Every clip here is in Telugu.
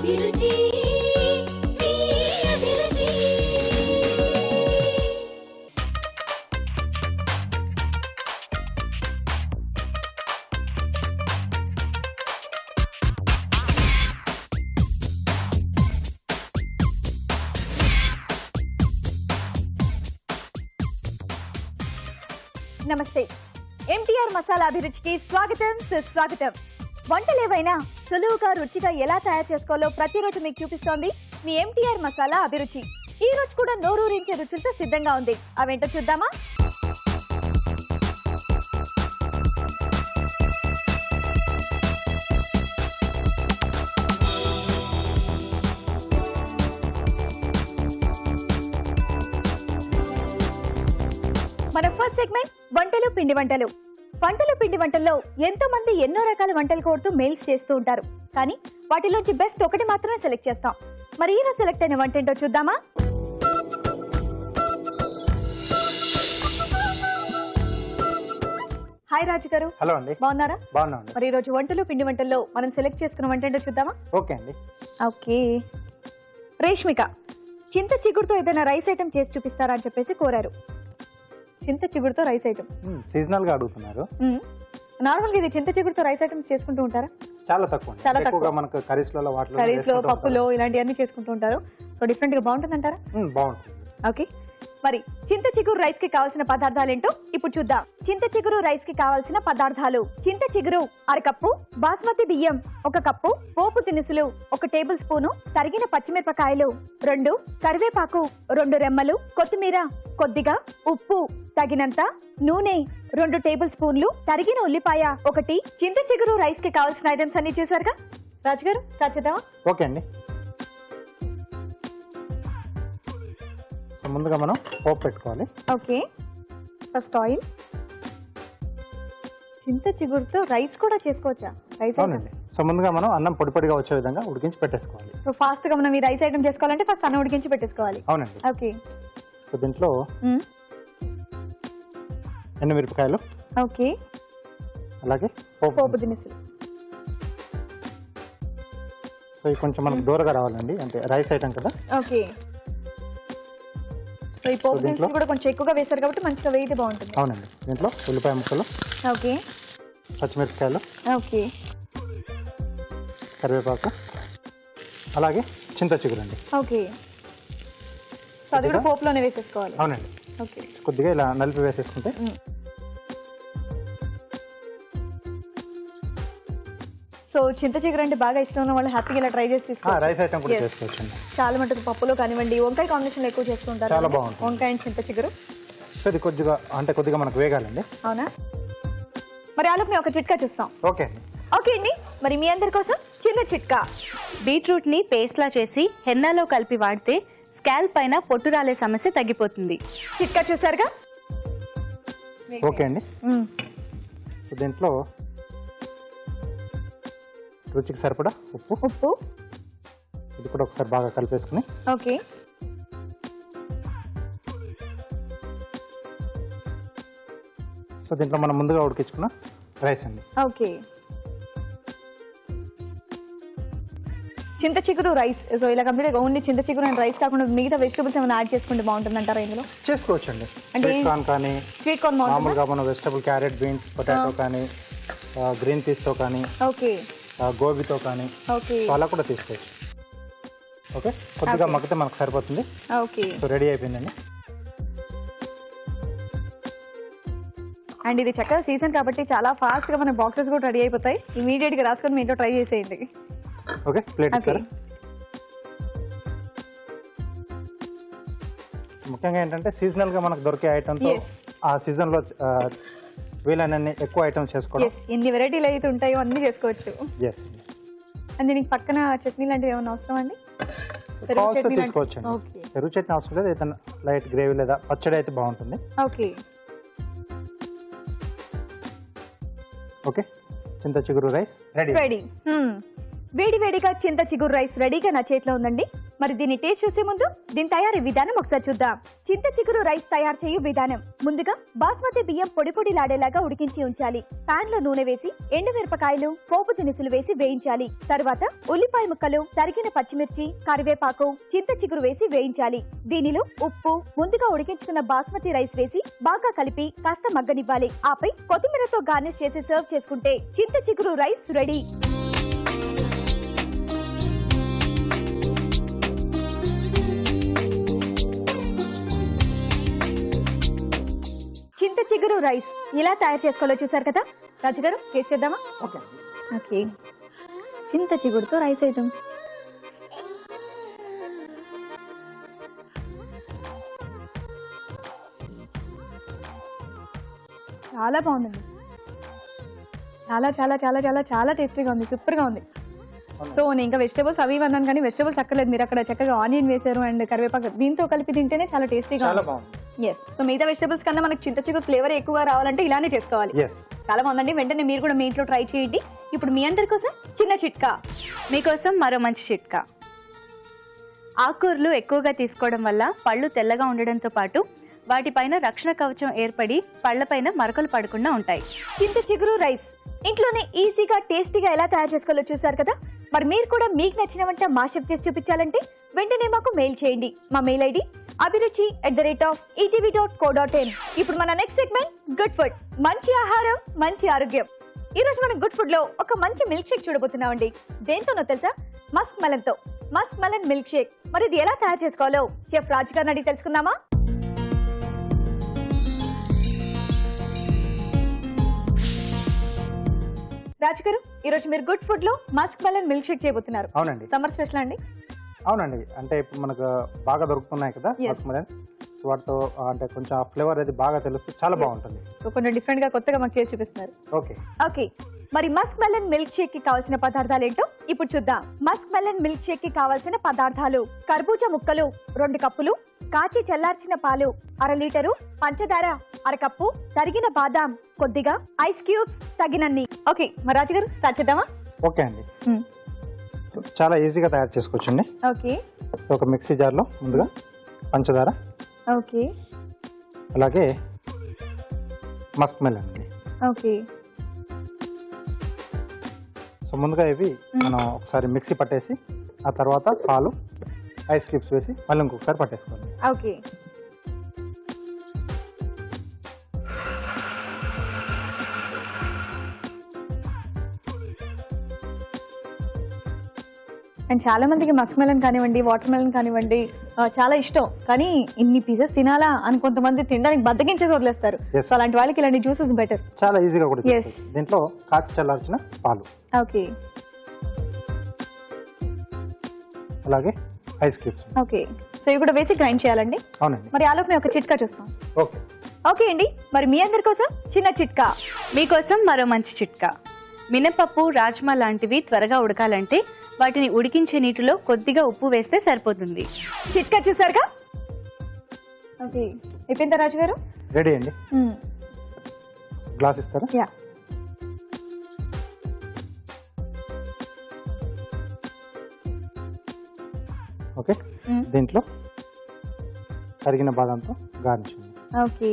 అభిరుచి మీ అభిరుచి. నమస్తే. ఎంటీఆర్ మసాలా అభిరుచికి స్వాగతం సుస్వాగతం. వంటలేవైనా సులువుగా రుచిగా ఎలా తయారు చేసుకోవాలో ప్రతిరోజు మీకు చూపిస్తోంది మీ ఎంటీఆర్ మసాలా అభిరుచి. ఈ రోజు కూడా నోరూరించే రుచులతో సిద్ధంగా ఉంది. అవేంటో చూద్దామా? మన ఫస్ట్ సెగ్మెంట్ వంటలు పిండి వంటలు. వంటలు పిండి వంటల్లో ఎంతో మంది ఎన్నో రకాల వంటలు కోరుతూ మెయిల్స్ చేస్తూ ఉంటారు. కానీ వాటిలోంచి బెస్ట్ ఒకటి మాత్రమే సెలెక్ట్ చేస్తాం. మరి ఈరోజు సెలెక్ట్ అయిన వంట ఏంటో చూద్దామా? హాయ్ రాజు గారు. హలో అండి. బాగున్నారా? బాగున్నాండి. మరి ఈ రోజు వంటలు పిండి వంటల్లో మనం సెలెక్ట్ చేసుకున్న వంట ఏంటో చూద్దామా? ఓకే అండి. ఓకే. రేష్మిక చింత చిగురుతో ఏదైనా రైస్ ఐటమ్ చేసి చూపిస్తారా అని చెప్పేసి కోరారు. చింత చిగురుతో రైస్ ఐటమ్ సీజనల్ గా అడుగుతున్నారు. నార్మల్ గా ఇది చింత చిగురుతో రైస్ ఐటమ్స్ చేసుకుంటూ ఉంటారా? చాలా తక్కువ. చాలా తక్కువ. మనకు కర్రీస్ లో పప్పులో ఇలాంటివన్నీ చేసుకుంటూ ఉంటారు. సో డిఫరెంట్ గా బాగుంటుంది అంటారా? బాగుంటుంది. ఓకే. మరి చింత చిగురు రైస్ కి కావాల్సిన పదార్థాలు ఏంటో ఇప్పుడు చూద్దాం. చింత చిగురు రైస్ కి కావాల్సిన పదార్థాలు: చింత చిగురు 1/2 కప్పు, బాస్మతి బియ్యం 1 కప్పు, పోపు దినుసులు 1 టేబుల్ స్పూను, తరిగిన పచ్చిమిరపకాయలు 2, కరివేపాకు 2 రెమ్మలు, కొత్తిమీర కొద్దిగా, ఉప్పు తగినంత, నూనె 2 టేబుల్ స్పూన్లు, తరిగిన ఉల్లిపాయ 1. చింత చిగురు రైస్ కి కావాల్సిన ఐటమ్స్ అన్ని చూసారుగా. రాజుగారు స్టార్ట్ చేద్దామా? ఓకే అండి. సో ముందుగా మనం పోపు పెట్టుకోవాలి. ఓకే. First oil. చింత చిగురుతో రైస్ కూడా చేసుకోవచ్చా? రైస్ అవునండి. సో ముందుగా మనం అన్నం పొడి పొడిగా వచ్చే విధంగా ఉడికించి పెట్టేసుకోవాలి. సో ఫాస్ట్ గా మనం ఈ రైస్ ఐటమ్ చేసుకోవాలంటే ఫస్ట్ అన్నం ఉడికించి పెట్టేసుకోవాలి. అవునండి. ఓకే. సో దీంట్లో ఎండుమిరపకాయలు, ఓకే, అలాగే పోపు దినుసులు. సో ఇవి కొంచెం మనకు దూరగా రావాలండి, అంటే రైస్ ఐటమ్ కదా. ఓకే. సో ఈ పోపు దినుసులు కూడా కొంచెం ఎక్కువగా వేశారు కాబట్టి మంచిగా వేయితే బాగుంటుంది. అవునండి. దీంట్లో ఉల్లిపాయ ముక్కలు, ఓకే, పచ్చిమిరపకాయలు, ఓకే, కరివేపాకు, అలాగే చింత చిగురండి. ఓకే. సో అది కూడా పోపులోనే వేసేసుకోవాలి. అవునండి. ఓకే. కొద్దిగా ఇలా నలిపి వేసేసుకుంటే సో చింత చిగురు అంటే బాగా ఇష్టం ఉన్న వాళ్ళు హ్యాపీగా ఇలా ట్రై చేసి తీసుకోవచ్చు. రైస్ ఐటమ్ కూడా చేసుకోవచ్చు. చాలా మటుకు పప్పులో కానివ్వండి, వంకాయ కాంబినేషన్ ఎక్కువ చేస్తుంటారు. చాలా బాగుంటుంది వంకాయ అండ్ చింత చిగురు. సో ఇది కొద్దిగా మనకు వేగాలండి. అవునా? మరి ఆలోపు ఒక చిట్కా చూస్తాం. ఓకే అండి. ఓకే అండి. మరి మీ అందరి కోసం చిన్న చిట్కా. బీట్రూట్ ని పేస్ట్ లా చేసి హెన్నాలో కలిపి వాడితే స్కాల్ప్ పైన పొట్టు రాలే సమస్య తగ్గిపోతుంది. చిట్కా చూసారుగా. ఓకే అండి. సో దీంట్లో రుచికి సరిపడా ఉప్పు, ఇది కూడా ఒకసారి బాగా కలిపేసుకుని. ఓకే. సో దీంట్లో మనం ముందుగా ఉడికించుకున్న రైస్ అండి. ఓకే. చింత చిగురు రైస్. సో ఇలా కంప్లీట్ ఓన్లీ చింత చిగురు అండ్ రైస్ కాకుండా మిగతా వెజిటబుల్స్ ఏమైనా యాడ్ చేసుకుంటే బాగుంటుంది అంటారా ఇందులో? చేసుకోవచ్చు అండి. స్వీట్ కార్న్ కానీ, స్వీట్ కార్న్ మామూలుగా మన వెజిటబుల్ క్యారెట్, బీన్స్, పొటాటో కానీ, గ్రీన్ పీస్ తో కానీ, ఓకే, గోబీతో కానీ, ఓకే, సో అలా కూడా తీసుకోవచ్చు. ఓకే. కొద్దిగా మగ్గితే మనకు సరిపోతుంది. ఓకే. సో రెడీ అయిపోయిందండి. అండ్ ఇది చక్కగా సీజన్ కాబట్టి చాలా ఫాస్ట్ గా మన బాక్సెస్ కూడా రెడీ అయిపోతాయి. ఇమీడియట్ గా రాసుకొని మీ ఇంట్లో ట్రై చేసేయండి. ఓకే. ప్లేట్ ఇస్తారా? ముఖ్యంగా ఏంటంటే సీజనల్ గా మనకు దొరికే ఐటమ్ తో ఆ సీజన్ లో వీలైనన్ని ఎక్కువ ఐటమ్ చేసుకోవడం. ఎన్ని వెరైటీలు అయితే ఉంటాయో అన్ని చేసుకోవచ్చు. అండ్ దీనికి పక్కన చట్నీ లాంటివి ఏమైనా అవసరం అండి? తీసుకోవచ్చు అండి. పెరుగు చట్నీ అవసరం లేదు, ఏదైనా లైట్ గ్రేవీ లేదా పచ్చడి అయితే బాగుంటుంది. ఓకే. ఓకే. చింత చిగురు రైస్ రెడీ. వేడి వేడిగా చింత చిగురు రైస్ రెడీగా నా చేతిలో ఉందండి. మరి దీన్ని టేస్ట్ చూసే ముందు దీని తయారీ విధానం ఒకసారి చూద్దాం. చింత చిగురు రైస్ తయారు చేయు విధానం. ముందుగా బాస్మతి బియ్యం పొడి పొడిలాడేలాగా ఉడికించి ఉంచాలి. పాన్ లో నూనె వేసి ఎండుమిరపకాయలు, పోపు దినుసులు వేసి వేయించాలి. తర్వాత ఉల్లిపాయ ముక్కలు, తరిగిన పచ్చిమిర్చి, కరివేపాకు, చింత చిగురు వేసి వేయించాలి. దీనిలో ఉప్పు, ముందుగా ఉడికించుకున్న బాస్మతి రైస్ వేసి బాగా కలిపి కాస్త మగ్గనివ్వాలి. ఆపై కొత్తిమీరతో గార్నిష్ చేసి సర్వ్ చేసుకుంటే చింత చిగురు రైస్ రెడీ. చింత చిగురు రైస్ ఇలా తయారు చేసుకోవాలో చూసారు కదా. రాజు గారు టేస్ట్ చేద్దామా? ఓకే, చింత చిగురుతో రైస్ వేద్దాం. చాలా బాగుందండి. చాలా చాలా చాలా చాలా చాలా టేస్టీగా ఉంది. సూపర్ గా ఉంది. సో నేను ఇంకా వెజిటబుల్స్ అవి అన్నాను కానీ వెజిటబుల్స్ అక్కర్లేదు. మీరు అక్కడ చక్కగా ఆనియన్ వేసారు అండ్ కరివేపాకు, దీంతో కలిపి తింటేనే చాలా టేస్టీగా ఉంది. ఎస్, సో మిగతా వెజిటబుల్స్ కన్నా మనకి చింత చిగురు ఫ్లేవర్ ఎక్కువగా రావాలంటే ఇలానే చేసుకోవాలి. చాలా బాగుందండి. వెంటనే మీరు కూడా మీ ఇంట్లో ట్రై చేయండి. ఇప్పుడు మీ అందరి కోసం చిన్న చిట్కా. మీకోసం మరో మంచి చిట్కా. ఆకుకూరలు ఎక్కువగా తీసుకోవడం వల్ల పళ్ళు తెల్లగా ఉండడంతో పాటు వాటిపైన రక్షణ కవచం ఏర్పడి పళ్లపైన మరకలు పడకుండా ఉంటాయి. చింత చిగురు రైస్ ఇంట్లోనే ఈజీగా టేస్టీగా ఎలా తయారు చేసుకోవాలో చూసారు కదా. మరి మీరు కూడా మీకు నచ్చిన వంట మా షెఫ్ చేసి చూపించాలంటే వెంటనే మాకు మెయిల్ చేయండి. మా మెయిల్ ఐడి abhiruchi@etv.co.in. ఇప్పుడు మన నెక్స్ట్ సెగ్మెంట్ గుడ్ ఫుడ్. మంచి ఆహారం, మంచి ఆరోగ్యం. ఈ రోజు మనం గుడ్ ఫుడ్ లో ఒక మంచి మిల్క్ షేక్ చూడబోతున్నామండి. దేంతోనో తెలుసా? మస్క్ మెలన్ తో. Musk melon milk Sheikh. మరి ఇది ఎలా తయారు చేసుకోవాలో షెఫ్ రాజు గారిని అడిగి తెలుసుకుందామా? రాజు గారు, ఈ రోజు మీరు గుడ్ ఫుడ్ లో మస్క్ మెలన్ మిల్క్ షేక్ చేయబోతున్నారు. అవునండి. సమ్మర్ స్పెషల్ అండి? అవునండి. అంటే ఇప్పుడు మనకు బాగా దొరుకుతున్నాయి కదా మస్క్ మెలన్. వాటితో అంటే కొంచెం ఫ్లేవర్ అది బాగా తెలుస్తుంది. చాలా బాగుంటుంది. సో కొంచెం డిఫరెంట్ గా కొత్తగా మాకు చేసి చూపిస్తున్నారు. ఓకే ఓకే, మరి మస్క్ మెలన్ మిల్క్ షేక్ కి కావాల్సిన పదార్థాలు ఏంటో ఇప్పుడు చూద్దాం. మస్క్ మెలన్ మిల్క్ షేక్ కి కావాల్సిన పదార్థాలు: కర్బూజా ముక్కలు 2 కప్పులు, కాచి చల్లార్చిన పాలు 1/2 లీటరు, పంచదార 1/2 కప్పు, తరిగిన బాదాం కొద్దిగా, ఐస్ క్యూబ్స్ తగినన్ని. ఓకే, మరి రాజు గారు స్టార్ట్ చేద్దామా? ఓకే అండి. సో చాలా ఈజీగా తయారు చేసుకోవచ్చండి. ఓకే, సో ఒక మిక్సీ జార్లో ముందుగా పంచదార, ఓకే, అలాగే మస్క్ మెలన్ అండి. ఓకే, సో ముందుగా ఇవి మనం ఒకసారి మిక్సీ పట్టేసి ఆ తర్వాత పాలు, ఐస్ క్యూబ్స్ వేసి మళ్ళీ ఇంకొకసారి పట్టేసుకోండి. ఓకే, అండ్ చాలా మందికి మస్క్ మెలన్ కానివ్వండి, వాటర్ మెలన్ కానివ్వండి చాలా ఇష్టం. కానీ ఇన్ని పీసెస్ తినాలా అని కొంతమంది తినడానికి బద్దకించేసి వదిలేస్తారు. సో అలాంటి వాళ్ళకి ఇలాంటి జ్యూసెస్ బెటర్. చాలా ఈజీగా కూడా చేసుకోవచ్చు. దీంట్లో కాచి చల్లార్చిన పాలు, ఓకే, అలాగే ఐస్ క్యూబ్స్. ఓకే, సో ఇవి కూడా వేసి గ్రైండ్ చేయాలండి. అవునండి. మరి ఆలోపు మేము ఒక చిట్కా చూస్తాం. ఓకే ఓకే అండి, మరి మీ అందరి కోసం చిన్న చిట్కా. మీకోసం మరో మంచి చిట్కా. మినపప్పు, రాజ్మా లాంటివి త్వరగా ఉడకాలంటే వాటిని ఉడికించే నీటిలో కొద్దిగా ఉప్పు వేస్తే సరిపోతుంది. చిట్కా చూసారుగా. ఓకే, అయిపోయిందా రాజు గారు? రెడీ అండి. గ్లాస్ ఇస్తారా? యా. ఓకే, దీంట్లో తరిగిన బాదంతో garnish. Okay,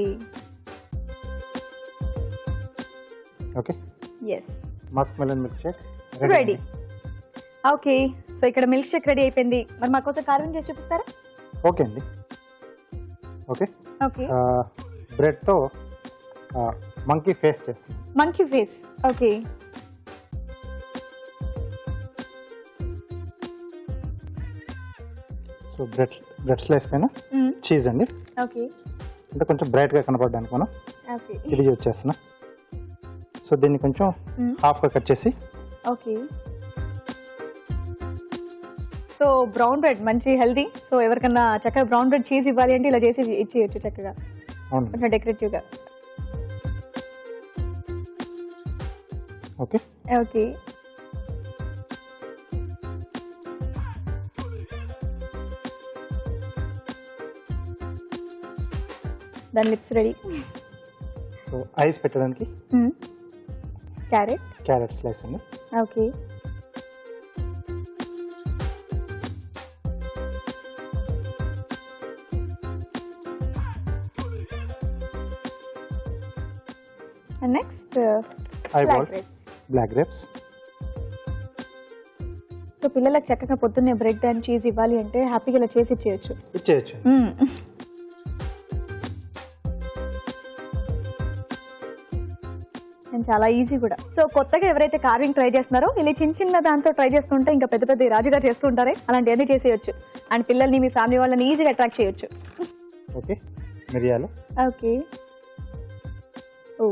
okay, yes, musk melon milk shake ready. Okay, so ఇక్కడ మిల్క్ షేక్ రెడీ అయిపోయింది. మరి మా కోసం కార్వింగ్ చేసి చూపిస్తారా? ఓకే అండి. ఓకే, ఓకే, బ్రెడ్తో మంకీ ఫేస్ చేస్తాం. Monkey face. Okay, so bread slice పైన చీజ్ అండి. ఓకే, అంటే కొంచెం బ్రైట్గా కనపడడానికి మనం ఓకే, ఇది యూజ్ చేస్తున్నాం. సో దీన్ని కొంచెం హాఫ్గా కట్ చేసి. ఓకే, సో బ్రౌన్ బ్రెడ్ మంచి హెల్దీ. సో ఎవరికన్నా చక్కగా బ్రౌన్ బ్రెడ్ చీజ్ ఇవ్వాలి అంటే ఇలా చేసి ఇచ్చేయచ్చు చక్కగా, కొంచెం డెకరేటివ్గా. ఓకే, ఓకే, దాని లిప్స్ రెడీ. సో ఐస్ పెట్టడానికి క్యారెట్ స్లైస్ అండి. Okay, and next eyeball black grapes. So పిల్లలకు చక్కగా పొద్దున్నే బ్రెడ్ అండ్ చీజ్ ఇవ్వాలి అంటే హ్యాపీగా ఇలా చేసి ఇచ్చేయచ్చు. అండ్ చాలా ఈజీ కూడా. సో కొత్తగా ఎవరైతే కార్వింగ్ ట్రై చేస్తున్నారో ఇలా చిన్న చిన్న దాంతో ట్రై చేస్తుంటే ఇంకా పెద్ద పెద్ద రాజుగా చేస్తుంటారే అలాంటివన్నీ చేసేయచ్చు. అండ్ పిల్లల్ని మీ ఫ్యామిలీ వాళ్ళని ఈజీగా అట్రాక్ట్ చేయొచ్చు. ఓకే మిరియాలు. ఓకే ఓ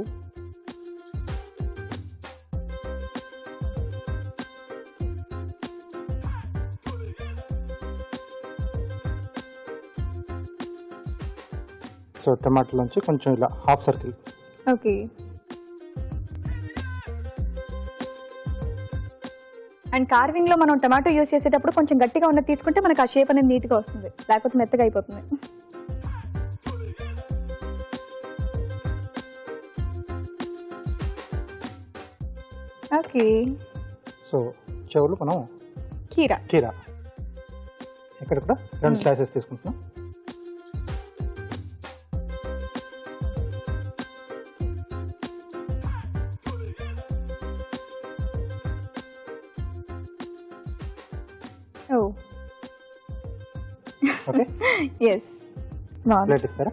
సో టమాటాలోంచి కొంచెం ఇలా half circle. Okay and carving లో మనం టమాటో యూజ్ చేసేటప్పుడు కొంచెం గట్టిగా ఉన్నది తీసుకుంటే మనకు ఆ షేప్ అనేది నీట్ గా వస్తుంది, లేకపోతే మెత్తగా అయిపోతుంది. ఓకే సో చెవులు మనం కీరా ఇక్కడ కూడా 2 స్లైసెస్ తీసుకుంటున్నాం. ఓకే yes ప్లేట్ ఇస్తారా?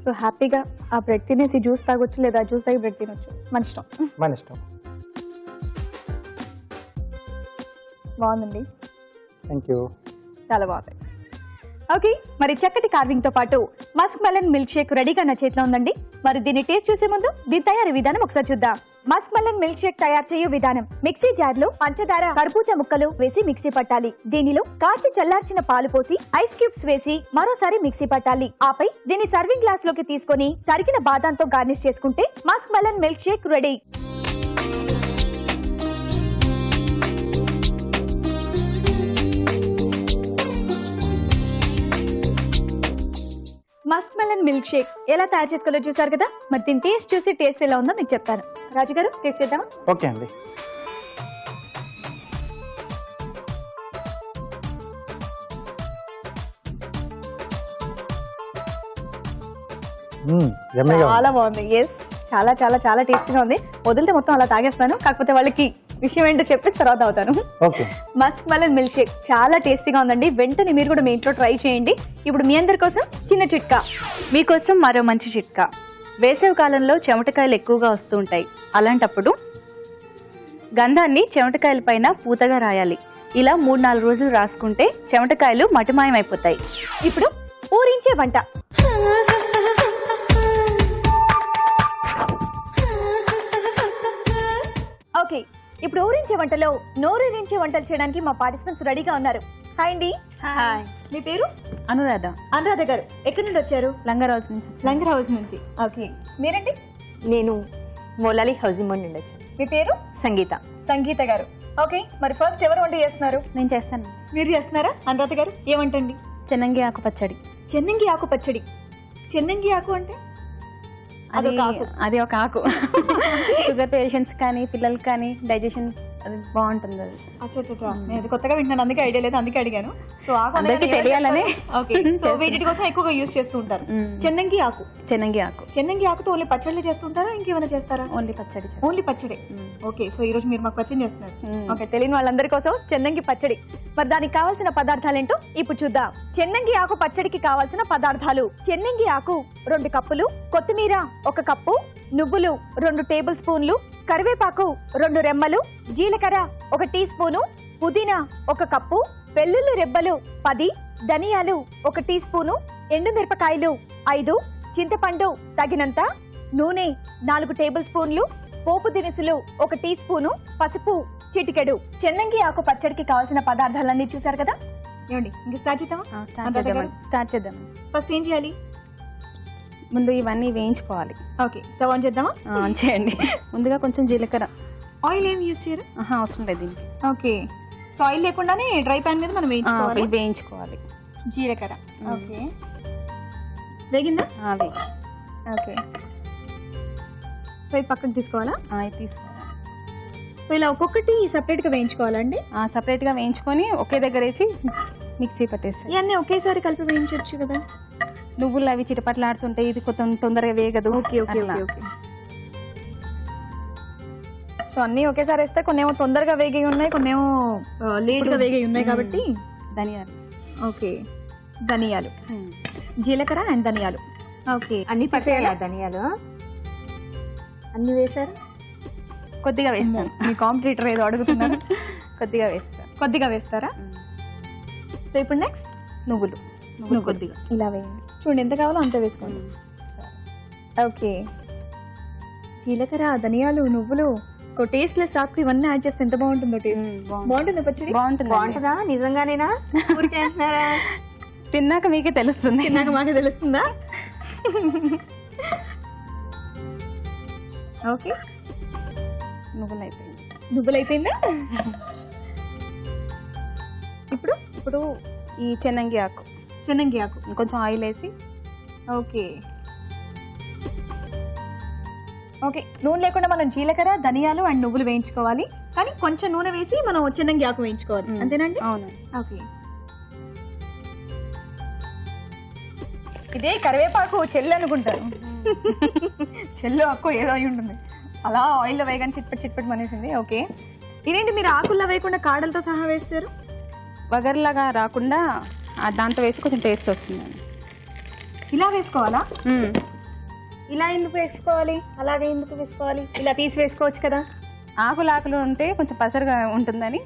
సో హ్యాపీగా ఆ బ్రెడ్ తినేసి జ్యూస్ తాగొచ్చు, లేదా జ్యూస్ తాగి బ్రెడ్ తినొచ్చు, మన ఇష్టం. బాగుందండి, థ్యాంక్ యూ, చాలా బాగుంది. ఓకే మరి చక్కటి కార్వింగ్ తో పాటు మస్క్ మెలన్ మిల్క్ షేక్ రెడీగా నా చేతిలో ఉందండి. మరి దీన్ని టేస్ట్ చూసే ముందు దీని తయారీ విధానం ఒకసారి చూద్దాం. మస్క్ మెలన్ మిల్క్ షేక్ తయారు చేయు విధానం: మిక్సీ జార్ లో పంచదార, కర్బూజా ముక్కలు వేసి మిక్సీ పట్టాలి. దీనిలో కాచి చల్లార్చిన పాలు పోసి ఐస్ క్యూబ్స్ వేసి మరోసారి మిక్సీ పట్టాలి. ఆపై దీన్ని సర్వింగ్ గ్లాస్ లోకి తీసుకొని తరిగిన బాదాంతో గార్నిష్ చేసుకుంటే Musk melon milk shake ready. Musk melon milk Sheikh ఎలా తయారు చేసుకోవాలో చూసారు కదా. మరి దీని టేస్ట్ చూసి టేస్ట్ ఎలా ఉందో మీకు చెప్తాను. రాజు గారు టేస్ట్ చేద్దామా? ఓకే అండి. చాలా బాగుంది. ఎస్, చాలా చాలా చాలా టేస్టీగా ఉంది. వదిలితే మొత్తం అలా తాగేస్తాను, కాకపోతే వాళ్ళకి విషయం ఏంటో చెప్పి తర్వాత అవుతాను. మస్క్ మెలన్ మిల్క్ షేక్ చాలా టేస్టీగా ఉందండి. వెంటనే మీరు కూడా మీ ఇంట్లో ట్రై చేయండి. ఇప్పుడు మీ అందరి కోసం చిన్న చిట్కా. మీకోసం మరో మంచి చిట్కా. వేసవి కాలంలో చెమటకాయలు ఎక్కువగా వస్తూ ఉంటాయి. అలాంటప్పుడు గంధాన్ని చెమటకాయల పైన పూతగా రాయాలి. ఇలా 3-4 రోజులు రాసుకుంటే చెమటకాయలు మటుమాయమైపోతాయి. ఇప్పుడు ఊరించే వంట. ఓకే, ఇప్పుడు ఊరించే వంటలో నోరూరించే వంటలు చేయడానికి మా పార్టిసిపెంట్స్ రెడీగా ఉన్నారు. హాయ్ అండి. హాయ్. మీ పేరు? అనురాధ. అనురాధ గారు ఎక్కడి నుండి వచ్చారు? లంగర్ హౌస్ నుంచి. ఓకే, మీరండి? నేను మోలాలి హౌసింగ్ బోర్డ్ నుండి వచ్చాను. మీ పేరు? సంగీత. సంగీత గారు. ఓకే, మరి ఫస్ట్ ఎవరు వంట చేస్తున్నారు? నేను చేస్తాను. మీరు చేస్తున్నారా? అనురాధ గారు ఏమంటండి? చెన్నంగి ఆకు పచ్చడి. చెన్నంగి ఆకు పచ్చడి. చెన్నంగి ఆకు అంటే అది ఒక ఆకు. షుగర్ పేషెంట్స్ కానీ పిల్లలకి కానీ డైజెషన్ అది బాగుంటుంది. అది నేను కొత్తగా వింటాను, అందుకే ఐడియా లేదు, అందుకే అడిగాను. సో ఆకు అందరికీ తెలియాలని. ఓకే, సో వీటి కోసం ఎక్కువగా యూజ్ చేస్తూ ఉంటారు. చెన్నంగి ఆకు. చెన్నంగి ఆకు. చెన్నంగి ఆకుతో ఓన్లీ పచ్చళ్ళు చేస్తుంటారా, ఇంకేమైనా చేస్తారా? ఓన్లీ పచ్చడి. ఓన్లీ పచ్చడి. ఓకే, సో ఈ రోజు మీరు మాకు పచ్చడి చేస్తున్నారు. ఓకే, తెలియని వాళ్ళందరి కోసం చెన్నంగి పచ్చడి. మరి దానికి కావాల్సిన పదార్థాలు ఏంటో ఇప్పుడు చూద్దాం. చెన్నంగి ఆకు పచ్చడికి కావాల్సిన పదార్థాలు: చెన్నంగి ఆకు 2 కప్పులు, కొత్తిమీర 1 కప్పు, నువ్వులు 2 టేబుల్ స్పూన్లు, కరివేపాకు 2 రెమ్మలు, జీలకర్ర 1 టీ స్పూను, పుదీనా 1 కప్పు, వెల్లుల్లి రెబ్బలు 10, ధనియాలు 1 టీ స్పూను, ఎండుమిరపకాయలు 5, చింతపండు తగినంత, నూనె 4 టేబుల్ స్పూన్లు, పోపు దినుసులు 1 టీ స్పూను, పసుపు చిటికెడు. చెన్నంగి ఆకు పచ్చడికి కావాల్సిన పదార్థాలన్నీ చూసారు కదా. ఏమండి ఇంక స్టార్ట్ చేద్దామా? స్టార్ట్ చేద్దాం. ఫస్ట్ ఏం చేయాలి? ముందు ఇవన్నీ వేయించుకోవాలి. ఓకే, స్టవ్ ఆన్ చేద్దామా? ఆన్ చేయండి. ముందుగా కొంచెం జీలకర్ర. ఆయిల్ ఏం యూజ్ చేయరు? అవసరం లేదు దీనికి. ఓకే, సో ఆయిల్ లేకుండానే డ్రై ప్యాన్ మీద మనం వేయించుకోవాలి. జీలకర్ర. ఓకే, వేగిందా? ఓకే, సో ఇది పక్కన తీసుకోవాలా? తీసుకోవాలి. సో ఇలా ఒక్కొక్కటి సపరేట్ గా వేయించుకోవాలండి? సపరేట్ గా వేయించుకొని ఒకే దగ్గర వేసి మిక్సీ పట్టేస్తాను. ఇవన్నీ ఒకేసారి కలిపి వేయించవచ్చు కదా. నువ్వులు అవి చిటపట్లాడుతుంటాయి, ఇది కొంచెం తొందరగా వేగదు. Okay okay okay okay. So అన్నీ ఒకేసారి వేస్తే కొన్ని ఏమో తొందరగా వేగి ఉన్నాయి, కొన్ని ఏమో లేట్గా వేగి ఉన్నాయి కాబట్టి. ధనియాలు. ఓకే, ధనియాలు, జీలకర్ర అండ్ ధనియాలు. ఓకే, అన్ని పట్టేయాలా ధనియాలు? అన్ని వేసారు? కొద్దిగా వేస్తాను. మీ కాంపిటీటర్ ఏదో అడుగుతున్నారు. కొద్దిగా వేస్తాను. కొద్దిగా వేస్తారా? సో ఇప్పుడు నెక్స్ట్ నువ్వులు కొద్దిగా ఇలా వేయండి. చూడండి ఎంత కావాలో అంత వేసుకోండి. ఓకే, జీలకర్ర, ధనియాలు, నువ్వులు, టేస్ట్ లెస్ ఆకు ఇవన్నీ యాడ్ చేస్తే ఎంత బాగుంటుందో. టేస్ట్ బాగుంటుంది పచ్చడి. బాగుంటుందా? నిజంగానేనా? ఊరికే అంటున్నారా? తిన్నాక మీకే తెలుస్తుంది. నాకు మాకే తెలుస్తుందా? ఓకే, నువ్వులు అయిపోయింది. నువ్వులు అయిపోయిందా? ఇప్పుడు ఈ చెన్నంగి ఆకు, చెన్నంగి ఆకు కొంచెం ఆయిల్ వేసి. ఓకే ఓకే, నూనె లేకుండా మనం జీలకర్ర, ధనియాలు అండ్ నువ్వులు వేయించుకోవాలి, కానీ కొంచెం నూనె వేసి మనం చెన్నంగి ఆకు వేయించుకోవాలి, అంతేనండి? అవును. ఓకే, ఇదే కరివేపాకు చెల్లు అనుకుంటారు. చెల్లు ఆకు ఏదో అయి ఉంటుంది. అలా ఆయిల్లో వేయగానే చిట్పట్ మనేసింది. ఓకే, ఇదేంటి మీరు ఆకుల్లో వేయకుండా కాడలతో సహా వేస్తారు? వగర్లాగా రాకుండా దాంతో వేసి కొంచెం టేస్ట్ వస్తుందండి. ఇలా వేసుకోవాలా? ఇలా ఎందుకు వేసుకోవాలి, అలాగే ఎందుకు వేసుకోవాలి? ఇలా తీసి వేసుకోవచ్చు కదా. ఆకులు ఉంటే కొంచెం పసరుగా ఉంటుందని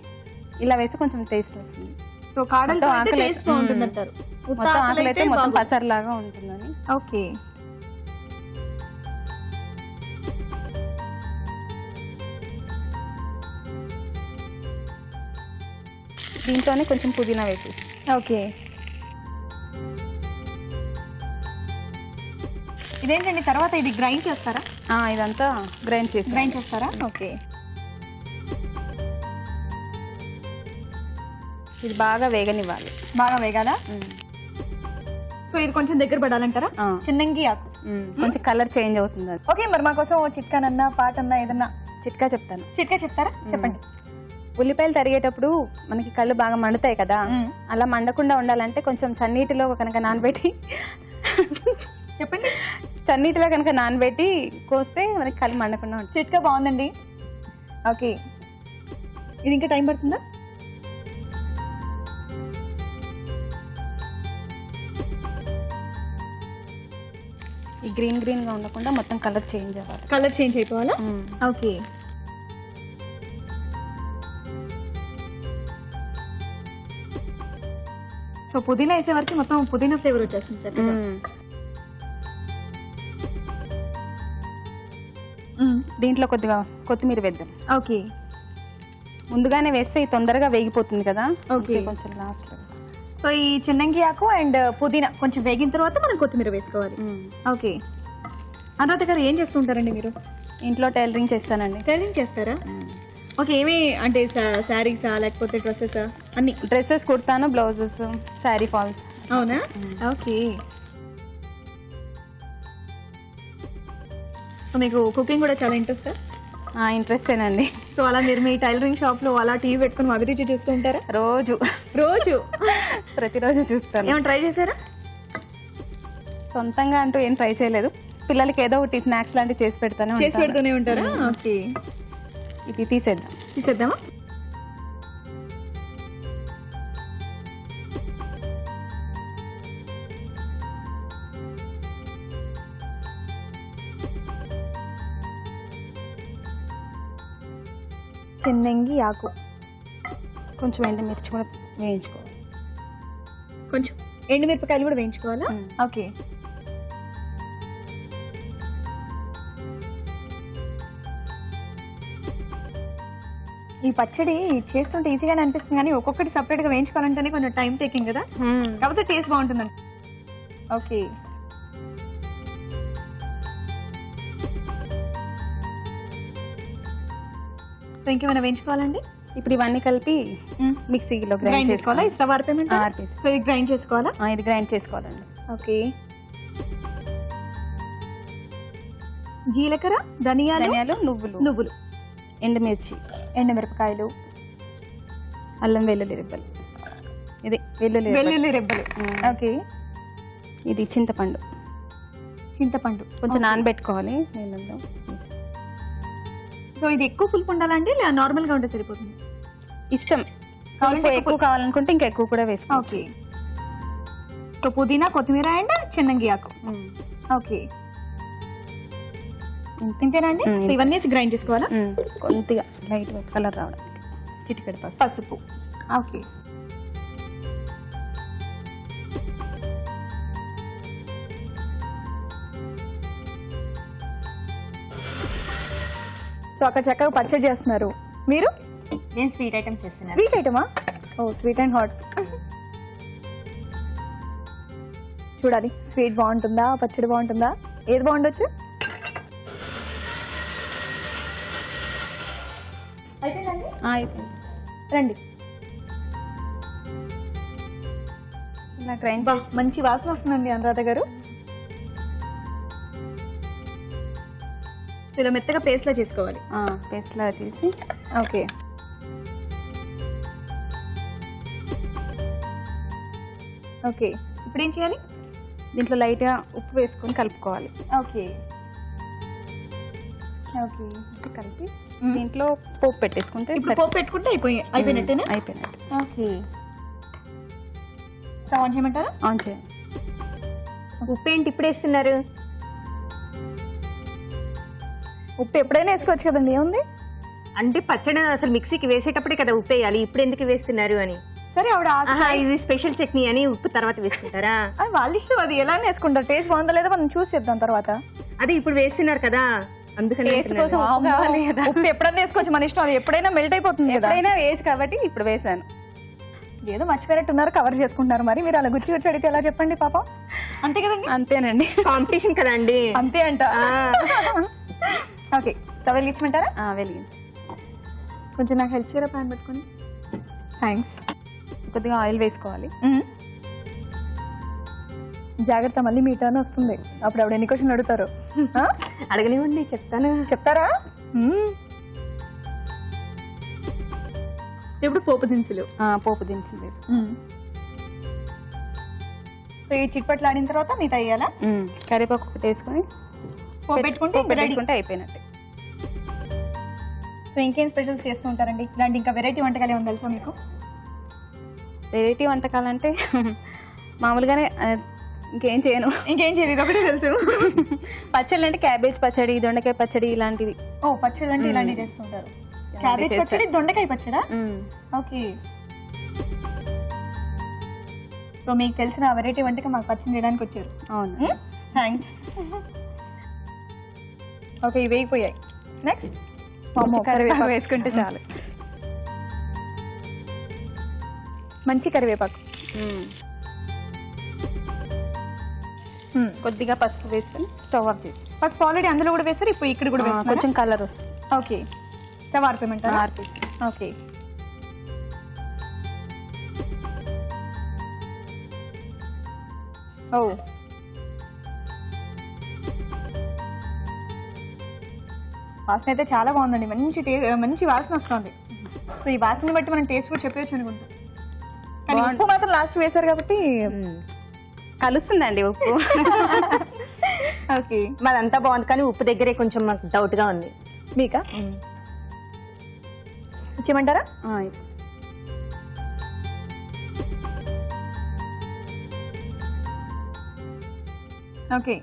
ఇలా వేస్తే కొంచెం టేస్ట్ వస్తుంది. సో కాడలతో టేస్ట్ బాగుంటుంది అంటారు. మొత్తం ఆకులు అయితే మొత్తం పసరులాగా ఉంటుందని. ఓకే, దీంట్లోనే కొంచెం పుదీనా వేసి. ఓకే, ఇదేంటండి తర్వాత ఇది గ్రైండ్ చేస్తారా? ఇదంతా గ్రైండ్ చేస్తారా? ఓకే, ఇది బాగా వేగనివ్వాలి. బాగా వేగాలా? సో ఇది కొంచెం దగ్గర పడాలంటారా? చెన్నంగి ఆకు కొంచెం కలర్ చేంజ్ అవుతుంది అది. ఓకే, మరి మా కోసం చిట్కానన్నా పాటన్నా ఏదన్నా చిట్కా చెప్తాను. చిట్కా చెప్తారా? చెప్పండి. ఉల్లిపాయలు తరిగేటప్పుడు మనకి కళ్ళు బాగా మండుతాయి కదా, అలా మండకుండా ఉండాలంటే కొంచెం చన్నీటిలో కనుక నానబెట్టి చెప్పండి. చన్నీటిలో కనుక నానబెట్టి కోస్తే మనకి కళ్ళు మండకుండా ఉంటుంది. చిట్కా బాగుందండి. ఓకే, ఇది ఇంకా టైం పడుతుందా? ఈ గ్రీన్ గా ఉండకుండా మొత్తం కలర్ చేంజ్ అవ్వాలి. కలర్ చేంజ్ అయిపోవాలా? ఓకే, సో పుదీనా వేసే వరకు మొత్తం పుదీనా ఫ్లేవర్ వచ్చేస్తుంది సార్. దీంట్లో కొద్దిగా కొత్తిమీర వేద్దాం. ఓకే, ముందుగానే వేస్తే తొందరగా వేగిపోతుంది కదా. ఓకే, కొంచెం లాస్ట్. సో ఈ చెన్నంగి ఆకు అండ్ పుదీనా కొంచెం వేగిన తర్వాత మనం కొత్తిమీర వేసుకోవాలి. ఓకే, అనురాధ గారు ఏం చేస్తుంటారండి మీరు? ఇంట్లో టైలరింగ్ చేస్తానండి. టైలరింగ్ చేస్తారా? ఓకే, ఏమి అంటే శారీసా లేకపోతే డ్రెస్సెసా? అన్ని డ్రెస్సెస్ కుడతాను, బ్లౌజెస్, శారీ ఫాల్స్. అవునా? ఓకే, సో మీకు కుకింగ్ కూడా చాలా ఇంట్రెస్టా? ఇంట్రెస్టేనండి. సో అలా మీరు మీ టైలరింగ్ షాప్ లో అలా టీవీ పెట్టుకుని అభిరుచి చూస్తూ ఉంటారా? రోజు ప్రతిరోజు చూస్తాను. ఏమైనా ట్రై చేశారా? సొంతంగా అంటూ ఏం ట్రై చేయలేదు. పిల్లలకి ఏదో ఒకటి స్నాక్స్ లాంటివి చేసి పెడుతూనే ఉంటారా? ఓకే, ఇది తీసేద్దామా? చెన్నంగి ఆకు, కొంచెం ఎండుమిర్చి కూడా వేయించుకోవాలి. కొంచెం ఎండుమిరపకాయలు కూడా వేయించుకోవాలా? ఓకే, ఈ పచ్చడి చేస్తుంటే ఈజీగానే అనిపిస్తుంది, కానీ ఒక్కొక్కటి సపరేట్ గా వేయించుకోవాలంటేనే కొంచెం టైం టేకింగ్ కదా. కాకపోతే టేస్ట్ బాగుంటుందండి. ఓకే, సో ఇంకేమైనా వేయించుకోవాలండి? ఇప్పుడు ఇవన్నీ కలిపి మిక్సీలో గ్రైండ్ చేసుకోవాలా? స్టవ్ ఆర్పేమెంట్. సో ఇది గ్రైండ్ చేసుకోవాలా? ఇది గ్రైండ్ చేసుకోవాలండి. ఓకే, జీలకర్ర, ధనియాలు, నువ్వులు, ఎండుమిర్చి, ఎండుమిరపకాయలు, అల్లం వెల్లుల్లి రెబ్బలు. ఇది వెల్లుల్లి వెల్లుల్లి రెబ్బలు. ఓకే. ఇది చింతపండు. చింతపండు కొంచెం నానబెట్టుకోవాలి నీళ్ళల్లో. సో ఇది ఎక్కువ పులుపు ఉండాలండి నార్మల్ గా ఉంటే సరిపోతుంది? ఇష్టం. ఎక్కువ కావాలనుకుంటే ఇంకా ఎక్కువ కూడా వేసుకోవచ్చు. ఓకే. సో పుదీనా, కొత్తిమీర అండ్ చిన్నంగి ఆకు. ఓకే. ఇంతేనండి. సో ఇవన్నీ గ్రైండ్ చేసుకోవాలా? కొద్దిగా లైట్ కలర్ రావడానికి చిటికెడు పసుపు. ఓకే. సో అక్కడ చక్కగా పచ్చడి చేస్తున్నారు. మీరు? నేను స్వీట్ ఐటమ్ చేస్తున్నాను. స్వీట్ ఐటమా? ఓ స్వీట్ అండ్ హాట్. చూడాలి స్వీట్ బాగుంటుందా పచ్చడి బాగుంటుందా, ఏది బాగుండొచ్చు? అయిపోయింది. రండి. ఇలా గ్రైండ్. మంచి వాసన వస్తుందండి అనురాధ గారు. ఇలా మెత్తగా పేస్ట్ లా చేసుకోవాలి. పేస్ట్ లా చేసి. ఓకే. ఓకే. ఇప్పుడు ఏం చేయాలి? దీంట్లో లైట్ గా ఉప్పు వేసుకొని కలుపుకోవాలి. ఓకే. ఓకే. కలిపి దీంట్లో పోపు పెట్టేసుకుంటే ఇప్పుడు పోపు పెట్టుకుంటే అయిపోయినట్టేనా? అయిపోయినట్టు. ఓకే. స్టవ్ ఆన్ చేయమంటారా? ఆన్ చేయండి. ఉప్పు ఏంటి ఇప్పుడు వేస్తున్నారు? ఉప్పు ఎప్పుడైనా వేసుకోవచ్చు కదండి, ఏముంది? అంటే పచ్చడి అసలు మిక్సీకి వేసేటప్పుడే కదా ఉప్పు వేయాలి, ఇప్పుడు ఎందుకు వేస్తున్నారు అని. సరే ఆవిడ ఇది స్పెషల్ చట్నీ అని ఉప్పు తర్వాత వేసుకుంటారా? అది వాళ్ళ ఇష్టం, అది ఎలా వేసుకుంటారు. టేస్ట్ బాగుందా లేదా మనం చూసి చెప్తాం తర్వాత. అది ఇప్పుడు వేస్తున్నారు కదా అందుకని టేస్ట్ కోసం ఉప్పు కావాలి కదా. ఉప్పు ఎప్పుడైనా వేసుకోవచ్చు మన ఇష్టం, అది ఎప్పుడైనా మెల్ట్ అయిపోతుంది కదా. ఎప్పుడైనా వేయచ్చు కాబట్టి ఇప్పుడు వేసాను. ఏదో మర్చిపోయినట్టున్నారు, కవర్ చేసుకుంటున్నారు. మరి మీరు అలా గుచ్చి గుచ్చి అడిగితే ఎలా చెప్పండి పాపం. అంతే కదండి. అంతేనండి, కాంపిటీషన్ కదండి. అంతే అంట. ఓకే. స్టవ్ వెలిగించమంటారా? వెలిగించి. కొంచెం నాకు హెల్ప్ చేయరా ప్యాన్ పెట్టుకొని? థ్యాంక్స్. కొద్దిగా ఆయిల్ వేసుకోవాలి. జాగ్రత్త, మళ్ళీ మీ టర్న్ వస్తుంది. అప్పుడు ఆవిడ ఎన్ని క్వశ్చన్లు అడుగుతారు. అడగనివ్వండి, చెప్తాను. చెప్తారా? ఇప్పుడు పోపు దినుసులు. పోపు దినుసులు వేసి. సో ఈ చిట్పట్లు ఆడిన తర్వాత మీతో వేయాలా? కరివేపాకు ఒకటి వేసుకొని పోపు పెట్టుకుంటే అయిపోయినట్టే. సో ఇంకేం స్పెషల్స్ చేస్తూ ఉంటారండి ఇలాంటి ఇంకా వెరైటీ వంటకాలు ఏమన్నా తెలుసా మీకు? వెరైటీ వంటకాలంటే మామూలుగానే ఇంకేం చేయను. ఇంకేం చేయదు ఒకటే తెలుసు. పచ్చళ్ళు అంటే క్యాబేజ్ పచ్చడి, దొండకాయ పచ్చడి ఇలాంటివి. ఓ పచ్చళ్ళు అంటే ఇలాంటివి చేస్తుంటారు. క్యాబేజ్ పచ్చడి, దొండకాయ పచ్చడా? ఓకే. సో మీకు తెలిసిన వెరైటీ వంటకం మాకు పరిచయం చేయడానికి వచ్చారు. అవును, థ్యాంక్స్. ఓకే, ఇవి వేగిపోయాయి. నెక్స్ట్ కరివేపాకు వేసుకుంటే చాలు. మంచి కరివేపాకు. కొద్దిగా పసుపు వేసుకొని స్టవ్ ఆఫ్ చేసి. పసుపు ఆల్రెడీ అందులో కూడా వేస్తారు, ఇప్పుడు ఇక్కడ కూడా వేస్తారు. కొంచెం కలర్ వస్తుంది. ఓకే. స్టవ్ ఆర్పేయమంటారా? ఆర్పేసి. ఓకే. ఓ వాసన అయితే చాలా బాగుందండి. మంచి వాసన వస్తుంది. సో ఈ వాసన బట్టి మనం టేస్ట్ కూడా చెప్పవచ్చు అనుకుంటా. కానీ ఉప్పు మాత్రం లాస్ట్ వేశారు కాబట్టి కలుస్తుందండి ఉప్పు. ఓకే. మాదంతా బాగుంది కానీ ఉప్పు దగ్గరే కొంచెం మాకు డౌట్ గా ఉంది. మీకా ఇచ్చేయమంటారా? ఓకే.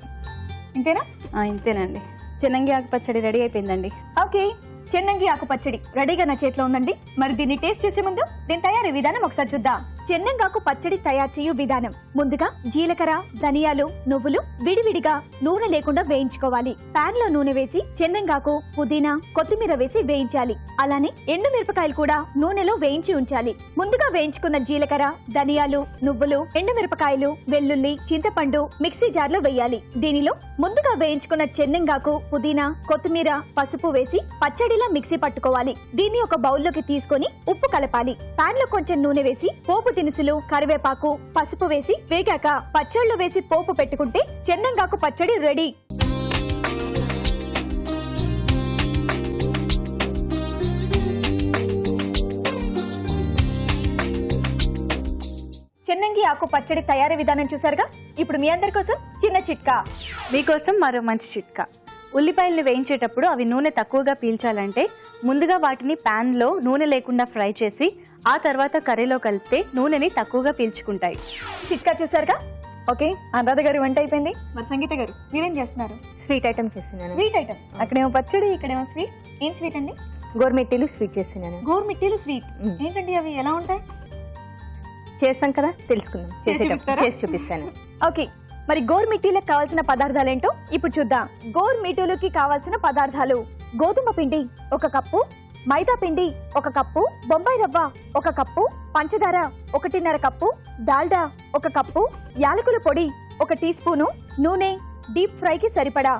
ఇంతేనా? ఇంతేనండి. చిన్నంగి ఆకు పచ్చడి రెడీ అయిపోయిందండి. ఓకే. చెన్నంగి ఆకు పచ్చడి రెడీగా నా చేతిలో ఉందండి. మరి దీన్ని టేస్ట్ చేసే ముందు దీని తయారీ విధానం ఒకసారి చూద్దాం. చెన్నంగాకు పచ్చడి తయారు చేయు విధానం. ముందుగా జీలకర్ర, ధనియాలు, నువ్వులు విడివిడిగా నూనె లేకుండా వేయించుకోవాలి. పాన్ లో నూనె వేసి చెన్నంగాకు, పుదీనా, కొత్తిమీర వేసి వేయించాలి. అలానే ఎండు మిరపకాయలు కూడా నూనెలో వేయించి ఉంచాలి. ముందుగా వేయించుకున్న జీలకర్ర, ధనియాలు, నువ్వులు, ఎండు మిరపకాయలు, వెల్లుల్లి, చింతపండు మిక్సీ జార్ లో వేయాలి. దీనిలో ముందుగా వేయించుకున్న చెన్నంగాకు, పుదీనా, కొత్తిమీర, పసుపు వేసి పచ్చడిలా మిక్సీ పట్టుకోవాలి. దీన్ని ఒక బౌల్లోకి తీసుకొని ఉప్పు కలపాలి. పాన్ లో కొంచెం నూనె వేసి పోపు దినుసులు, కరివేపాకు, పసుపు వేసి వేగాక పచ్చళ్ళు వేసి పోపు పెట్టుకుంటే చెన్నంగాకు పచ్చడి రెడీ. ఆకు పచ్చడి తయారీ విధానం చూసారుగా. ఇప్పుడు మీ అందరి కోసం చిన్న చిట్కా. మీకోసం మరో మంచి చిట్కా. ఉల్లిపాయలను వేయించేటప్పుడు అవి నూనె తక్కువగా పీల్చాలంటే ముందుగా వాటిని ప్యాన్లో నూనె లేకుండా ఫ్రై చేసి ఆ తర్వాత కర్రీలో కలిపితే నూనెని తక్కువగా పీల్చుకుంటాయి. చిట్కా చూసారుగా. ఓకే, అనురాధ గారి వంట అయిపోయింది. మరి సంగీత గారు మీరేం చేస్తున్నారు? స్వీట్ ఐటమ్ చేస్తున్నాను. Sweet item. అక్కడేమో పచ్చడి, ఇక్కడేమో స్వీట్. ఏం స్వీట్ అండి? గోర్మిట్టీలు స్వీట్ చేస్తున్నాను. గోరుమిట్టీలు స్వీట్. ఏంటండి అవి, ఎలా ఉంటాయి? చేస్తాం కదా, తెలుసుకుందాం. చూపిస్తారా? చేసి చూపిస్తాను. ఓకే, మరి గోరుమిట్టీలకు కావాల్సిన పదార్థాలు ఏంటో ఇప్పుడు చూద్దాం. గోరుమిట్టీలకి కావాల్సిన పదార్థాలు: గోధుమ పిండి 1 కప్పు, మైదా పిండి 1 కప్పు, బొంబాయి రవ్వ 1 కప్పు, పంచదార 1.5 కప్పు, డాల్డా 1 కప్పు, యాలకుల పొడి 1 టీ స్పూను, నూనె డీప్ ఫ్రైకి సరిపడా.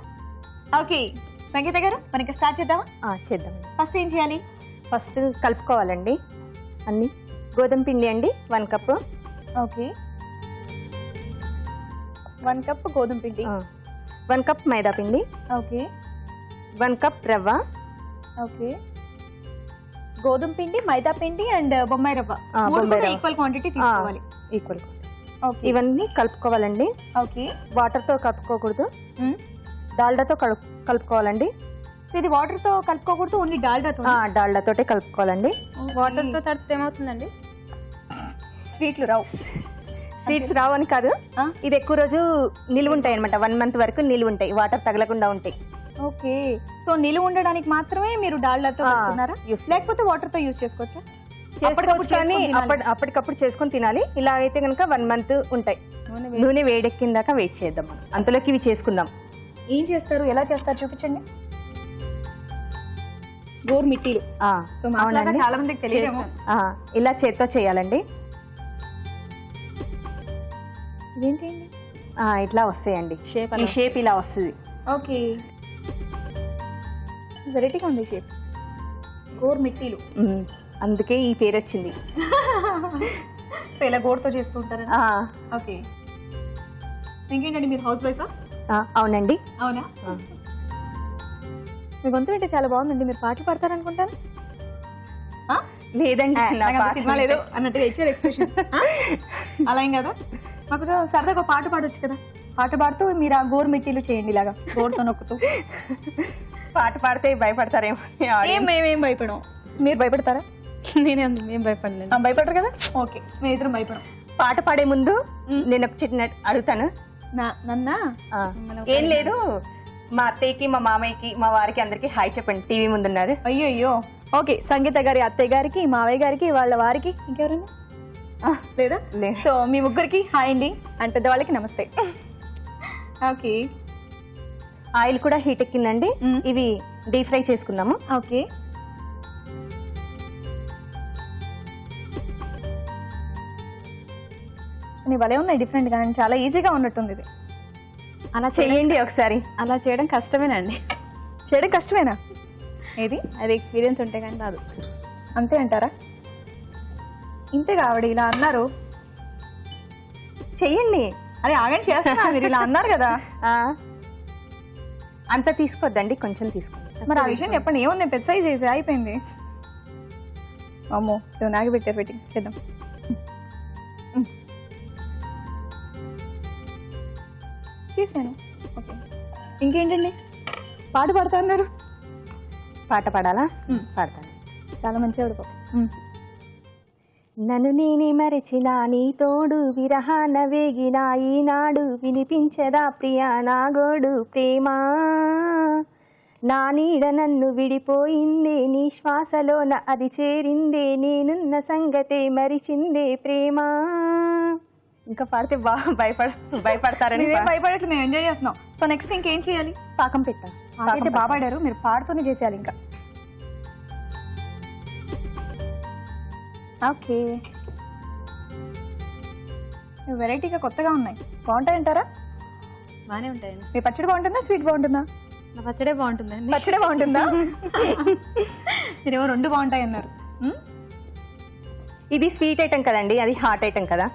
ఓకే సంగీత గారు, మనకి స్టార్ట్ చేద్దామా? చేద్దాం. ఫస్ట్ ఏం చేయాలి? ఫస్ట్ కలుపుకోవాలండి అన్ని. గోధుమ పిండి అండి 1 కప్పు. ఓకే, 1 కప్ గోధుమ పిండి. 1 కప్ మైదా పిండి. ఓకే, 1 కప్ రవ్వ. ఓకే, గోధుమ పిండి, మైదా పిండి అండ్ బొంబాయి రవ్వ. బొంబాయి రవ్వ ఈక్వల్ క్వాంటిటీ తీసుకోవాలి. ఈక్వల్. ఓకే, ఇవన్నీ కలుపుకోవాలండి. ఓకే. వాటర్ తో కలుపుకోకూడదు, డాల్డాతో కలుపుకోవాలండి. సో ఇది వాటర్ తో కలుపుకోకూడదు, ఓన్లీ డాల్డాతో. డాల్డాతోటే కలుపుకోవాలండి. వాటర్ తో తడిపితే ఏమవుతుందండి? స్వీట్లు రావు. స్వీట్స్ రావని కాదు, ఇది ఎక్కువ రోజు నిలువ ఉంటాయి అనమాట. 1 మంత్ వరకు నిలువ ఉంటాయి, వాటర్ తగలకుండా ఉంటాయి. ఓకే, సో నిలువ ఉండడానికి మాత్రమే మీరు డాల్డాతో కలుపుతున్నారా? లేకపోతే వాటర్ తో యూజ్ చేసుకోవచ్చా? అప్పటికప్పుడు చేసుకొని తినాలి. ఇలా అయితే కనుక 1 మంత్ ఉంటాయి. నూనె వేడెక్కిందాక వెయిట్ చేద్దాం. మనం అంతలోకి ఇవి చేసుకుందాం. ఏం చేస్తారు, ఎలా చేస్తారు చూపించండి. గోరుమిట్టీలు. అవునండి, చాలా మందికి తెలియదేమో. ఇలా చేత్తో చేయాలండి. ఇదేంటండి? ఇట్లా వస్తాయండి. ఈ షేప్ ఇలా వస్తుంది. ఓకే, వెరైటీగా ఉంది షేప్. గోరుమిట్టీలు, అందుకే ఈ పేరు వచ్చింది. సో ఇలా గోరుతో చేస్తూ ఉంటారా? ఓకే. ఇంకేంటండి, మీరు హౌస్ వైఫా? అవునండి. అవునా? మీ గొంతు అంటే చాలా బాగుందండి. మీరు పాటలు పాడతారనుకుంటాను. లేదండి, సినిమా లేదు అన్నట్టుగా ఇచ్చారు ఎక్స్ప్రెషన్. అలా ఏం కదా, మాకు సరదాగా ఒక పాట పాడొచ్చు కదా. పాట పాడుతూ మీరు ఆ గోరుమిట్టీలు చేయండి, ఇలాగా గోరుతో నొక్కుతూ. పాట పాడితే భయపడతారేమో. మేమేం భయపడం, మీరు భయపడతారా? మేము భయపడలేదు. భయపడరు కదా. ఓకే, మేము ఇద్దరం భయపడం. పాట పాడే ముందు నేను ఒక చిన్న అడుగుతాను. నన్నా? ఏం లేదు, మా అత్తయ్యకి, మా మామయ్యకి, మా వారికి అందరికి హాయ్ చెప్పండి. టీవీ ముందున్నారు. అయ్యో. ఓకే, సంగీత గారి అత్తయ్య గారికి, మావయ్య గారికి, వాళ్ళ వారికి, ఇంకెవరైనా లేదా? సో మీ ముగ్గురికి హాయ్ అండి, అండ్ పెద్దవాళ్ళకి నమస్తే. ఓకే, ఆయిల్ కూడా హీట్ ఎక్కిందండి. ఇవి డీప్ ఫ్రై చేసుకుందాము. ఓకే, నీ భలే ఉన్నాయి, డిఫరెంట్ గా. చాలా ఈజీగా ఉన్నట్టుంది ఇది. అలా చేయండి ఒకసారి. అలా చేయడం కష్టమేనండి. చేయడం కష్టమేనా? ఏది? అది ఎక్స్పీరియన్స్ ఉంటే కానీ రాదు. అంతే అంటారా? ఇంతే కావడి, ఇలా అన్నారు. చెయ్యండి. అరే ఆగండి, చేస్తున్నా. మీరు ఇలా అన్నారు కదా. అంత తీసుకోవద్దండి, కొంచెం తీసుకోండి. మరి ఆ విషయం చెప్పండి. ఏముంది, పెద్ద సైజ్ చేసి అయిపోయింది. అమ్మో, నాకు పెట్టారు. పెట్టింగ్ చేద్దాం. చేశాను. ఓకే, ఇంకేంటండి? పాట పాడుతా అన్నారు. పాట పాడాలా? పాడతాను. చాలా మంచిగా పాడు. నన్ను నేనే మరచిన నీ తోడు విరహాన వేగిన ఈనాడు వినిపించదా ప్రియా నా గోడు ప్రేమ. నా నీడ నన్ను విడిపోయిందే, నీ శ్వాసలోన అది చేరిందే, నేనున్న సంగతే మరిచిందే ప్రేమ. ఇంకా పాడితే భయపడతారని. భయపడట్లేదు, మేము ఎంజాయ్ చేస్తున్నాం. సో నెక్స్ట్ ఇంకేం చేయాలి? పాకం పెట్టా. అయితే బాగా పాడారు, మీరు పాడుతూనే చేసేయాలి ఇంకా. ఓకే, వెరైటీగా కొత్తగా ఉన్నాయి. బాగుంటాయంటారా? బాగానే ఉంటాయండి. మీ పచ్చడి బాగుంటుందా, స్వీట్ బాగుంటుందా? నా పచ్చడే బాగుంటుందండి. పచ్చడే బాగుంటుందా? మీరేమో 2 బాగుంటాయి అన్నారు. ఇది స్వీట్ ఐటమ్ కదండి, అది హాట్ ఐటమ్ కదా.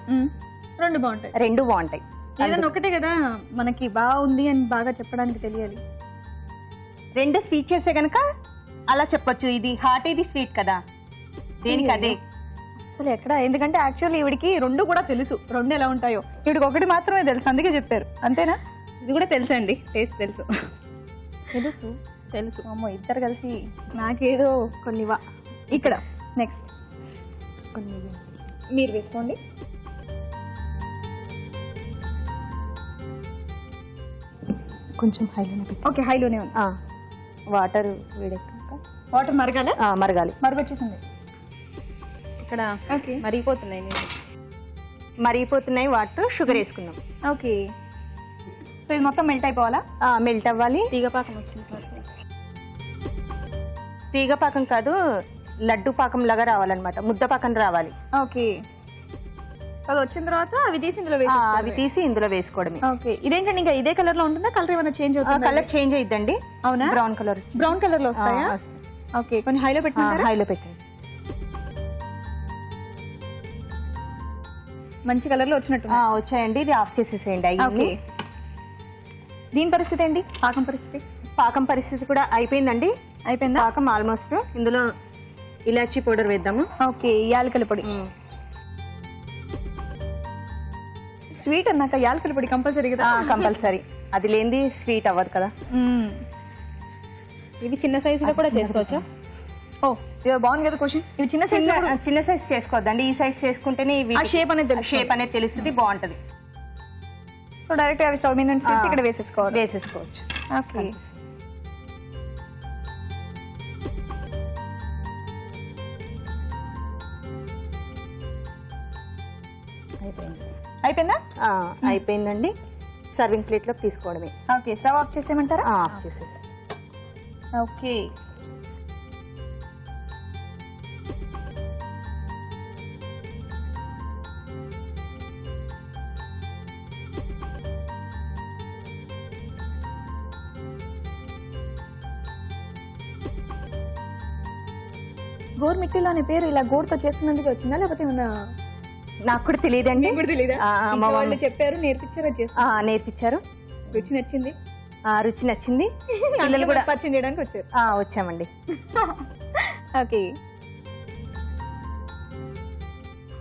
2 బాగుంటాయి. 2 బాగుంటాయి. ఏదైనా ఒకటే కదా మనకి బాగుంది అని బాగా చెప్పడానికి తెలియాలి. 2 స్వీట్ చేసే కనుక అలా చెప్పొచ్చు. ఇది హాట్, ఇది స్వీట్ కదా. దేనికి అదే. అసలు ఎక్కడ, ఎందుకంటే యాక్చువల్లీ ఈవిడికి రెండు కూడా తెలుసు, రెండు ఎలా ఉంటాయో. ఈవిడికి ఒకటి మాత్రమే తెలుసు, అందుకే చెప్పారు. అంతేనా? ఇది కూడా తెలుసు అండి, టేస్ట్ తెలుసు. తెలుసు. అమ్మో, ఇద్దరు కలిసి నాకేదో కొన్ని ఇక్కడ నెక్స్ట్ కొన్ని మీరు వేసుకోండి. కొంచెం హైలోనే పెట్టి. ఓకే, హైలోనే ఉంది. వాటర్ వేడెక్కాక వాటర్ మరగాలి. మరగాలి. మరగొచ్చేసింది. ఇక్కడ ఓకే, మరిగిపోతున్నాయి. మరిగిపోతున్నాయి వాటర్. షుగర్ వేసుకుందాం. ఓకే. సో ఇది మొత్తం మెల్ట్ అయిపోవాలా? మెల్ట్ అవ్వాలి. తీగపాకం వచ్చింది. తీగ పాకం కాదు, లడ్డు పాకం లాగా రావాలన్నమాట, ముద్ద పాకం రావాలి. ఓకే, అది వచ్చిన తర్వాత అవి తీసి ఇందులో అవి తీసి ఇందులో వేసుకోవడమే. ఓకే. ఇదేంటండి ఇంకా ఇదే కలర్ లో ఉంటుందా? కలర్ ఏమైనా చేంజ్ అవుతుందా? కలర్ చేంజ్ అయిద్దండి. అవునా? Brown colour. బ్రౌన్ కలర్ లో వస్తాయా? ఓకే, కొన్ని హైలో పెట్టినారా? హైలో పెట్టండి. మంచి కలర్ లో వచ్చినట్టు వచ్చాయండి. ఇది ఆఫ్ చేసేసేయండి. అయ్యి దీని పరిస్థితి ఏంటి? పాకం పరిస్థితి? పాకం పరిస్థితి కూడా అయిపోయిందండి. అయిపోయిందా? పాకం ఆల్మోస్ట్. ఇందులో ఇలాచీ పౌడర్ వేద్దాము. ఓకే, యాలకల పొడి. స్వీట్ అన్నాక యాలకల పొడి కంపల్సరీ కదా? కంపల్సరీ. అది లేనిది స్వీట్ అవ్వదు కదా. ఇవి చిన్న సైజులో కూడా చేసుకోవచ్చా? ఓ, ఇది బాగుంది కదా క్వశ్చన్. ఇవి చిన్న చిన్న సైజ్ చేసుకోవద్దండి. ఈ సైజ్ చేసుకుంటేనే షేప్ అనేది తెలుస్తుంది, బాగుంటది. సో డైరెక్ట్ అవి స్టవ్ మీద నుంచి చేసి ఇక్కడ వేసేసుకోవచ్చు. ఓకే. అయిపోయిందా? అయిపోయిందండి. సర్వింగ్ ప్లేట్ లో తీసుకోవడమే. ఓకే, స్టవ్ ఆఫ్ చేసేయమంటారా? ఆఫ్ చేసేసి. ఓకే. గోర్మిట్టిలో అనే పేరు ఇలా గోడుతో చేస్తున్నందుకు వచ్చిందా, లేకపోతే ఏమన్నా? నాకు కూడా తెలియదండి. వాళ్ళు చెప్పారు, నేర్పించారు. రుచి నచ్చింది. రుచి నచ్చింది. పిల్లలు కూడా పరిచయం చేయడానికి వచ్చారు. వచ్చామండి. ఓకే.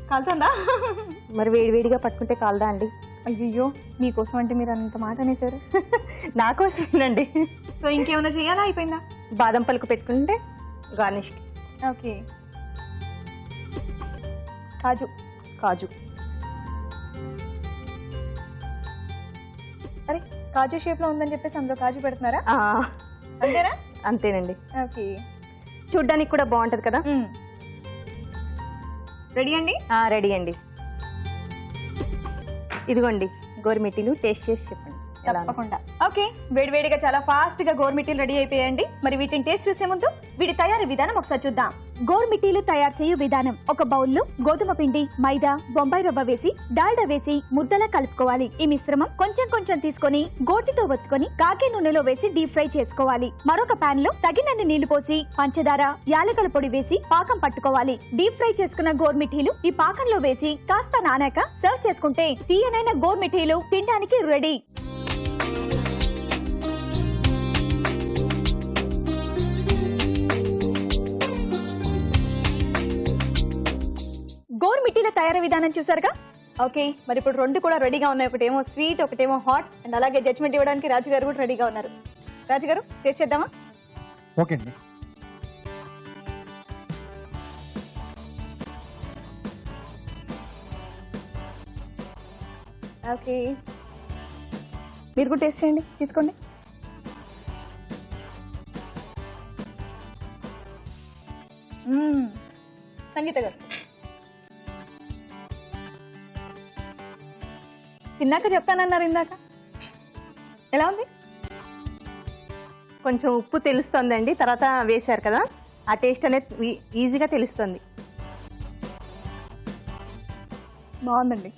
కాలుతుందా? మరి వేడివేడిగా పట్టుకుంటే కాలదా అండి? అయ్యో, మీకోసం అంటే మీరు అంత మాట అనేసారు. నా కోసమేనండి. సో ఇంకేమైనా చేయాలా? అయిపోయిందా? బాదం పలుకు పెట్టుకుంటే గార్నిష్. ఓకే. కాజు. అరే, కాజు షేప్ లో ఉందని చెప్పేసి అందులో కాజు పెడుతున్నారా? అంతేనా? అంతేనండి. ఓకే. చూడ్డానికి కూడా బాగుంటది కదా. రెడీ అండి? రెడీ అండి. ఇదిగోండి గోరుమిట్టీలు, టేస్ట్ చేసి చెప్పండి. తప్పకుండా. ఓకే, వేడివేడిగా చాలా ఫాస్ట్ గా గోర్మిట్టీలు రెడీ అయిపోయాయండి. మరి వీటిని టేస్ట్ చూసే ముందు వీటి తయారీ విధానం ఒకసారి చూద్దాం. గోర్మిట్టీలు తయారు చేయు విధానం: ఒక బౌల్లో గోధుమ పిండి, మైదా, బొంబాయి రవ్వ వేసి డాల్డా వేసి ముద్దలా కలుపుకోవాలి. ఈ మిశ్రమం కొంచెం కొంచెం తీసుకొని గోటితో ఒత్తుకొని కాగే నూనెలో వేసి డీప్ ఫ్రై చేసుకోవాలి. మరొక పాన్ లో తగినన్ని నీళ్లు పోసి పంచదార, యాలకుల పొడి వేసి పాకం పట్టుకోవాలి. డీప్ ఫ్రై చేసుకున్న గోర్మిట్టీలు ఈ పాకంలో వేసి కాస్త నానాక సర్వ్ చేసుకుంటే తీయనైన గోర్మిట్టీలు తినడానికి రెడీ. గోర్మిట్టీల తయారీ విధానం చూసారుగా. ఓకే, మరి ఇప్పుడు రెండు కూడా రెడీగా ఉన్నాయి. ఒకటేమో స్వీట్, ఒకటేమో హాట్. అండ్ అలాగే జడ్జ్మెంట్ ఇవ్వడానికి రాజు గారు కూడా రెడీగా ఉన్నారు. రాజు గారు, టేస్ట్ చేద్దామా? ఓకే అండి. ఓకే, మీరు కూడా టేస్ట్ చేయండి, తీసుకోండి. సంగీత గారు తిన్నాక చెప్తానన్నారు ఇందాక. ఎలా ఉంది? కొంచెం ఉప్పు తెలుస్తుందండి, తర్వాత వేశారు కదా, ఆ టేస్ట్ అనేది ఈజీగా తెలుస్తుంది. బాగుందండి.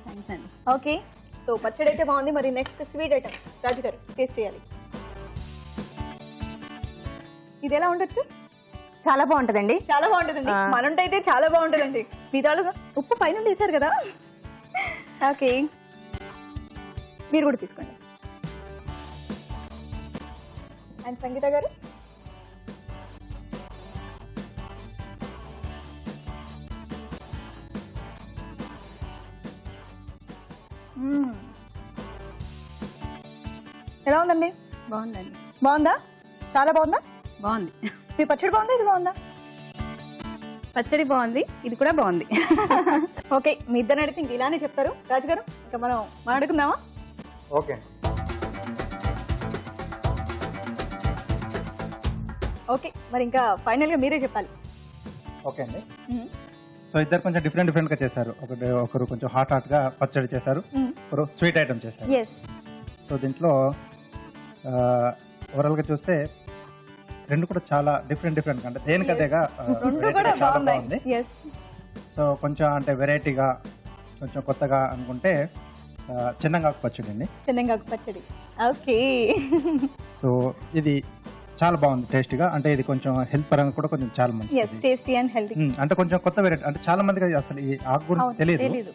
థ్యాంక్స్ అండి. ఓకే, సో పచ్చడి అయితే బాగుంది. మరి నెక్స్ట్ స్వీట్ ఐటమ్ రాజు గారు టేస్ట్ చేయాలి. ఇది ఎలా ఉండొచ్చు? చాలా బాగుంటదండి. చాలా బాగుంటుందండి. మనంటే అయితే చాలా బాగుంటుందండి. మీ దాంట్లో ఉప్పు పైన వేశారు కదా. ఓకే, మీరు కూడా తీసుకోండి. అండ్ సంగీత గారు, ఎలా ఉందండి? బాగుందండి. బాగుందా? చాలా బాగుందా? బాగుంది. మీ పచ్చడి బాగుందా, ఇది బాగుందా? పచ్చడి బాగుంది, ఇది కూడా బాగుంది. ఓకే, మీ ఇద్దరిని అడిగితే ఇంక ఇలానే చెప్తారు. రాజు గారు, ఇంకా మనం మాట్లాడుకుందామా? ఓకే. ఓకే, మరి ఇంకా ఫైనల్ గా మీరే చెప్పాలి. ఓకే అండి. సో ఇద్దరు కొంచెం డిఫరెంట్ గా చేశారు. ఒకరు కొంచెం హాట్ గా పచ్చడి చేశారు, ఒకరు స్వీట్ ఐటమ్ చేశారు. ఎస్. సో దీంట్లో ఓవరాల్ గా చూస్తే రెండు కూడా చాలా డిఫరెంట్ అంటే దేనికదేగా రెండు కూడా చాలా బాగుంది. బాగుంది. ఎస్. సో కొంచెం అంటే వెరైటీగా కొంచెం కొత్తగా అనుకుంటే చిన్నగాకు పచ్చడి అండి. చెన్నంగాకు పచ్చడి. ఓకే. సో ఇది చాలా బాగుంది టేస్టీగా. అంటే ఇది కొంచెం హెల్త్ పరంగా కూడా కొంచెం చాలా ఎస్, మంచిది. Tasty and healthy. అంటే కొంచెం కొత్త వెరైటీ. అంటే చాలా మందికి అసలు ఈ ఆకు గురించి తెలియదు.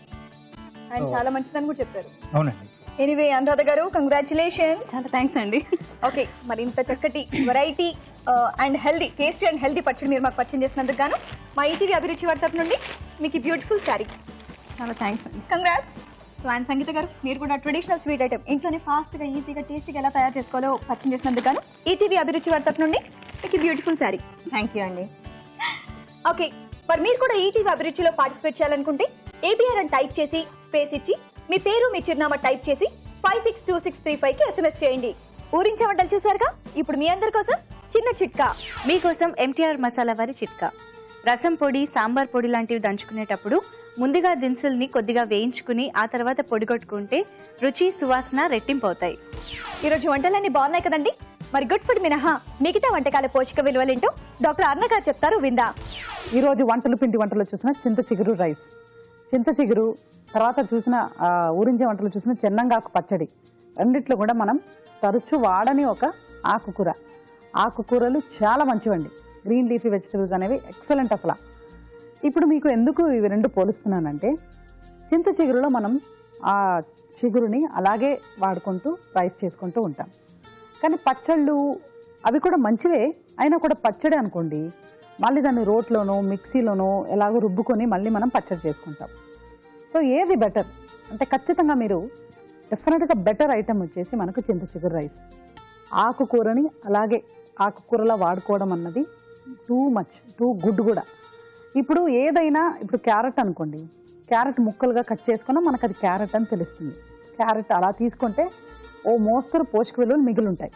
అండ్ So- చాలా మంచిదని కూడా చెప్పారు. అవునండి. ఎనీవే, అనురాధ గారు, కంగ్రాచులేషన్స్. చాలా థ్యాంక్స్ అండి. ఓకే, మరి ఇంత చక్కటి variety and healthy, tasty and healthy పచ్చడి మీరు మాకు పరిచయం చేసినందుకు గాను మా ఈటీవీ అభిరుచి వార్త నుండి మీకు బ్యూటిఫుల్ శారీ. చాలా థ్యాంక్స్ అండి. కంగ్రాట్స్. సో అండ్ సంగీత గారు, మీరు కూడా ట్రెడిషనల్ స్వీట్ ఐటమ్ ఇంట్లోనే ఫాస్ట్ గా, ఈజీగా, టేస్టీగా ఎలా తయారు చేసుకోవాలో పరిచయం చేసినందుకు గాను ఈటీవీ అభిరుచి వార్త నుండి మీకు బ్యూటిఫుల్ శారీ. థ్యాంక్ యూ అండి. ఓకే, మరి మీరు కూడా ఈటీవీ అభిరుచిలో పార్టిసిపేట్ చేయాలనుకుంటే ఏబిఆర్ అని టైప్ చేసి స్పేస్ ఇచ్చి మీ పేరు, మీ చిరునామా టైప్ చేసి 562635 కి SMS చేయండి. ఊరించే వంటలు చూసారుగా, ఇప్పుడు మీ అందరి కోసం చిన్న చిట్కా. మీకోసం ఎంటీఆర్ మసాలా వారి చిట్కా. రసం పొడి, సాంబార్ పొడి లాంటివి దంచుకునేటప్పుడు ముందుగా దినుసుల్ని కొద్దిగా వేయించుకుని ఆ తర్వాత పొడి కొట్టుకుంటే రుచి, సువాసన రెట్టింపు అవుతాయి. ఈరోజు వంటలన్నీ బాగున్నాయి కదండి. మరి గుడ్ ఫుడ్ మినహా మిగతా వంటకాల పోషక విలువలేంటో డాక్టర్ అర్ణ గారు చెప్తారు, విందా. ఈరోజు పిండి వంటలు చూసిన చింత చిగురు రైస్, చింత చిగురు, తర్వాత చూసిన ఊరించే వంటలు చూసిన చెన్నంగాకు పచ్చడి, రెండిట్లో కూడా మనం తరచూ వాడని ఒక ఆకుకూర. ఆకుకూరలు చాలా మంచివండి. గ్రీన్ లీఫీ వెజిటబుల్స్ అనేవి ఎక్సలెంట్ అసలు. ఇప్పుడు మీకు ఎందుకు ఇవి రెండు పోలుస్తున్నానంటే, చింత చిగురులో మనం ఆ చిగురుని అలాగే వాడుకుంటూ రైస్ చేసుకుంటూ ఉంటాం. కానీ పచ్చళ్ళు అవి కూడా మంచివే, అయినా కూడా పచ్చడి అనుకోండి, మళ్ళీ దాన్ని రోట్లోనో మిక్సీలోనో ఎలాగో రుబ్బుకొని మళ్ళీ మనం పచ్చడి చేసుకుంటాం. సో ఏది బెటర్ అంటే ఖచ్చితంగా మీరు డెఫినెట్గా బెటర్ ఐటమ్ వచ్చేసి మనకు చింత చిగురు రైస్. ఆకుకూరని అలాగే ఆకుకూరలా వాడుకోవడం అన్నది టూ మచ్, టూ గుడ్ కూడా. ఇప్పుడు ఏదైనా, ఇప్పుడు క్యారెట్ అనుకోండి, క్యారెట్ ముక్కలుగా కట్ చేసుకున్నా మనకు అది క్యారెట్ అని తెలుస్తుంది. క్యారెట్ అలా తీసుకుంటే ఓ మోస్తరు పోషక విలువలు మిగిలి ఉంటాయి.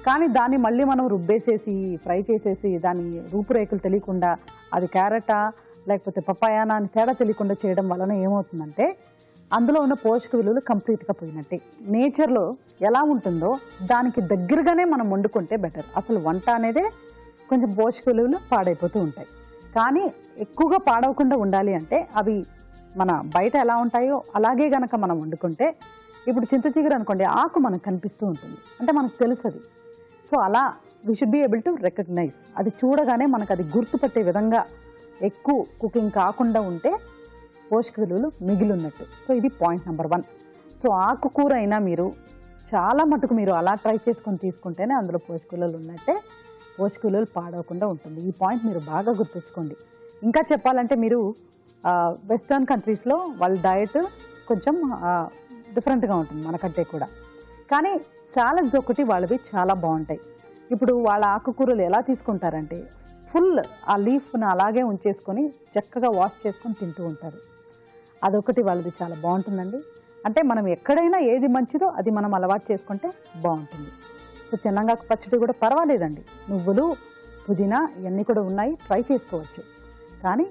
కానీ దాన్ని మళ్ళీ మనం రుబ్బేసేసి ఫ్రై చేసేసి దాని రూపురేఖలు తెలియకుండా అది క్యారెటా లేకపోతే పపాయానా అని తేడా తెలియకుండా చేయడం వలన ఏమవుతుందంటే అందులో ఉన్న పోషక విలువలు కంప్లీట్గా పోయినట్టే. నేచర్లో ఎలా ఉంటుందో దానికి దగ్గరగానే మనం వండుకుంటే బెటర్. అసలు వంట అనేదే కొంచెం పోషక విలువలు పాడైపోతూ ఉంటాయి. కానీ ఎక్కువగా పాడవకుండా ఉండాలి అంటే అవి మన బయట ఎలా ఉంటాయో అలాగే గనక మనం వండుకుంటే, ఇప్పుడు చింత చిగురు అనుకోండి, ఆకు మనకు కనిపిస్తూ ఉంటుంది, అంటే మనకు తెలుసు అది. సో అలా we should be able to recognise, అది చూడగానే మనకు అది గుర్తుపట్టే విధంగా ఎక్కువ కుకింగ్ కాకుండా ఉంటే పోషక విలువలు మిగిలి ఉన్నట్టు. సో ఇది పాయింట్ నెంబర్ 1. సో ఆకుకూర అయినా మీరు చాలా మటుకు మీరు అలా ట్రై చేసుకొని తీసుకుంటేనే అందులో పోషక విలువలు ఉన్నట్టే, పోషక విలువలు పాడవకుండా ఉంటుంది. ఈ పాయింట్ మీరు బాగా గుర్తుంచుకోండి. ఇంకా చెప్పాలంటే మీరు వెస్టర్న్ కంట్రీస్లో వాళ్ళ డయట్ కొంచెం డిఫరెంట్గా ఉంటుంది మనకంటే కూడా. కానీ సాలడ్స్ ఒకటి వాళ్ళవి చాలా బాగుంటాయి. ఇప్పుడు వాళ్ళ ఆకుకూరలు ఎలా తీసుకుంటారంటే ఫుల్ ఆ లీఫ్ను అలాగే ఉంచేసుకొని చక్కగా వాష్ చేసుకొని తింటూ ఉంటారు. అదొకటి వాళ్ళది చాలా బాగుంటుందండి. అంటే మనం ఎక్కడైనా ఏది మంచిదో అది మనం అలవాటు చేసుకుంటే బాగుంటుంది. సో చెన్నంగాకు పచ్చడి కూడా పర్వాలేదండి, నువ్వులు, పుదీనా ఇవన్నీ కూడా ఉన్నాయి, ట్రై చేసుకోవచ్చు. కానీ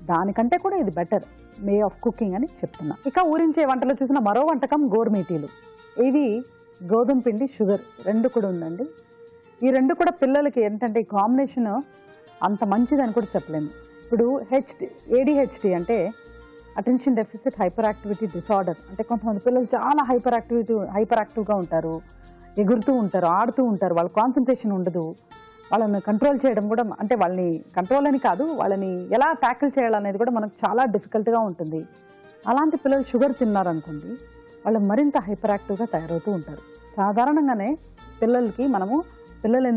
దానికంటే కూడా ఇది బెటర్ వే ఆఫ్ కుకింగ్ అని చెప్తున్నా. ఇక ఊరించే వంటలు చూసిన మరో వంటకం గోరుమీటీలు. ఇవి గోధుమ పిండి, షుగర్ రెండు కూడా ఉందండి. ఈ రెండు కూడా పిల్లలకి ఏంటంటే ఈ కాంబినేషన్ అంత మంచిదని కూడా చెప్పలేము. ఇప్పుడు ADHD అంటే attention deficit hyper activity disorder. అంటే కొంతమంది పిల్లలు చాలా హైపర్ యాక్టివ్గా ఉంటారు, ఎగురుతూ ఉంటారు, ఆడుతూ ఉంటారు, వాళ్ళ కాన్సన్ట్రేషన్ ఉండదు. వాళ్ళని కంట్రోల్ చేయడం కూడా, అంటే వాళ్ళని కంట్రోల్ అని కాదు, వాళ్ళని ఎలా ట్యాకిల్ చేయాలనేది కూడా మనకు చాలా డిఫికల్ట్గా ఉంటుంది. అలాంటి పిల్లలు షుగర్ తిన్నారనుకోండి, వాళ్ళు మరింత హైపర్ యాక్టివ్గా తయారవుతూ ఉంటారు. సాధారణంగానే పిల్లలకి మనము పిల్లలు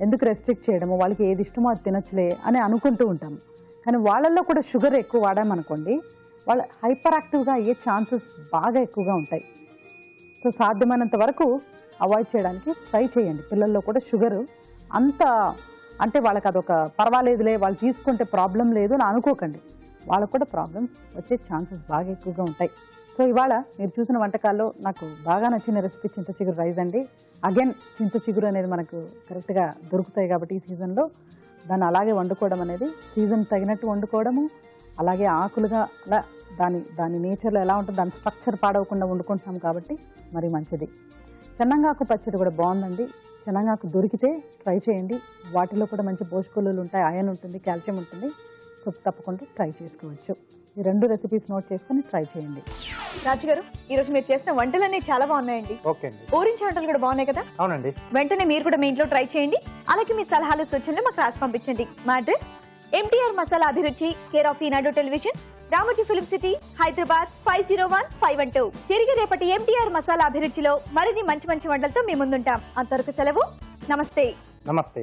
ఎందుకు రెస్ట్రిక్ట్ చేయడము, వాళ్ళకి ఏది ఇష్టమో అది తినచ్చులే అని అనుకుంటూ ఉంటాము. కానీ వాళ్ళల్లో కూడా షుగర్ ఎక్కువ వాడామనుకోండి, వాళ్ళు హైపర్ యాక్టివ్గా అయ్యే ఛాన్సెస్ బాగా ఎక్కువగా ఉంటాయి. సో సాధ్యమైనంత వరకు అవాయిడ్ చేయడానికి ట్రై చేయండి. పిల్లల్లో కూడా షుగరు అంత అంటే వాళ్ళకి అదొక పర్వాలేదులే, వాళ్ళు తీసుకుంటే ప్రాబ్లం లేదు అని అనుకోకండి. వాళ్ళకు కూడా ప్రాబ్లమ్స్ వచ్చే ఛాన్సెస్ బాగా ఎక్కువగా ఉంటాయి. సో ఇవాళ మీరు చూసిన వంటకాల్లో నాకు బాగా నచ్చిన రెసిపీ చింత చిగురు రైస్ అండి. అగైన్ చింత చిగురు అనేది మనకు కరెక్ట్గా దొరుకుతాయి కాబట్టి ఈ సీజన్లో దాన్ని అలాగే వండుకోవడం అనేది, సీజన్ తగినట్టు వండుకోవడము, అలాగే ఆకులుగా అలా దాని నేచర్లో ఎలా ఉంటుంది, దాని స్ట్రక్చర్ పాడవకుండా వండుకుంటున్నాం కాబట్టి మరి మంచిది. చెన్నంగాకు పచ్చడి కూడా బాగుందండి. చెన్నంగాకు దొరికితే ట్రై చేయండి. వాటిలో కూడా మంచి పోషకాలు ఉంటాయి, ఐరన్ ఉంటుంది, కాల్షియం ఉంటుంది. సో తప్పకుండా ట్రై చేసుకోవచ్చు. ఈ 2 రెసిపీస్ నోట్ చేసుకొని ట్రై చేయండి. రాజు గారు, ఈ రోజు మీరు చేసిన వంటలన్నీ చాలా బాగున్నాయండి. ఓకే అండి. ఊరించి వంటలు కూడా బాగున్నాయి కదా. అవునండి. వెంటనే మీరు కూడా మీ ఇంట్లో ట్రై చేయండి. అలాగే మీ సలహాలు సూచనలు మాకు రాసి పంపించండి. మా అడ్రస్ MTR మసాలా అభిరుచి, care of Eenadu television, Ramoji film city, Hyderabad 501512. తిరిగి రేపటి MTR మసాలా అభిరుచిలో మరిన్ని మంచి మంచి వంటలతో మీ ముందుంటాం. అంతవరకు సెలవు. నమస్తే. నమస్తే.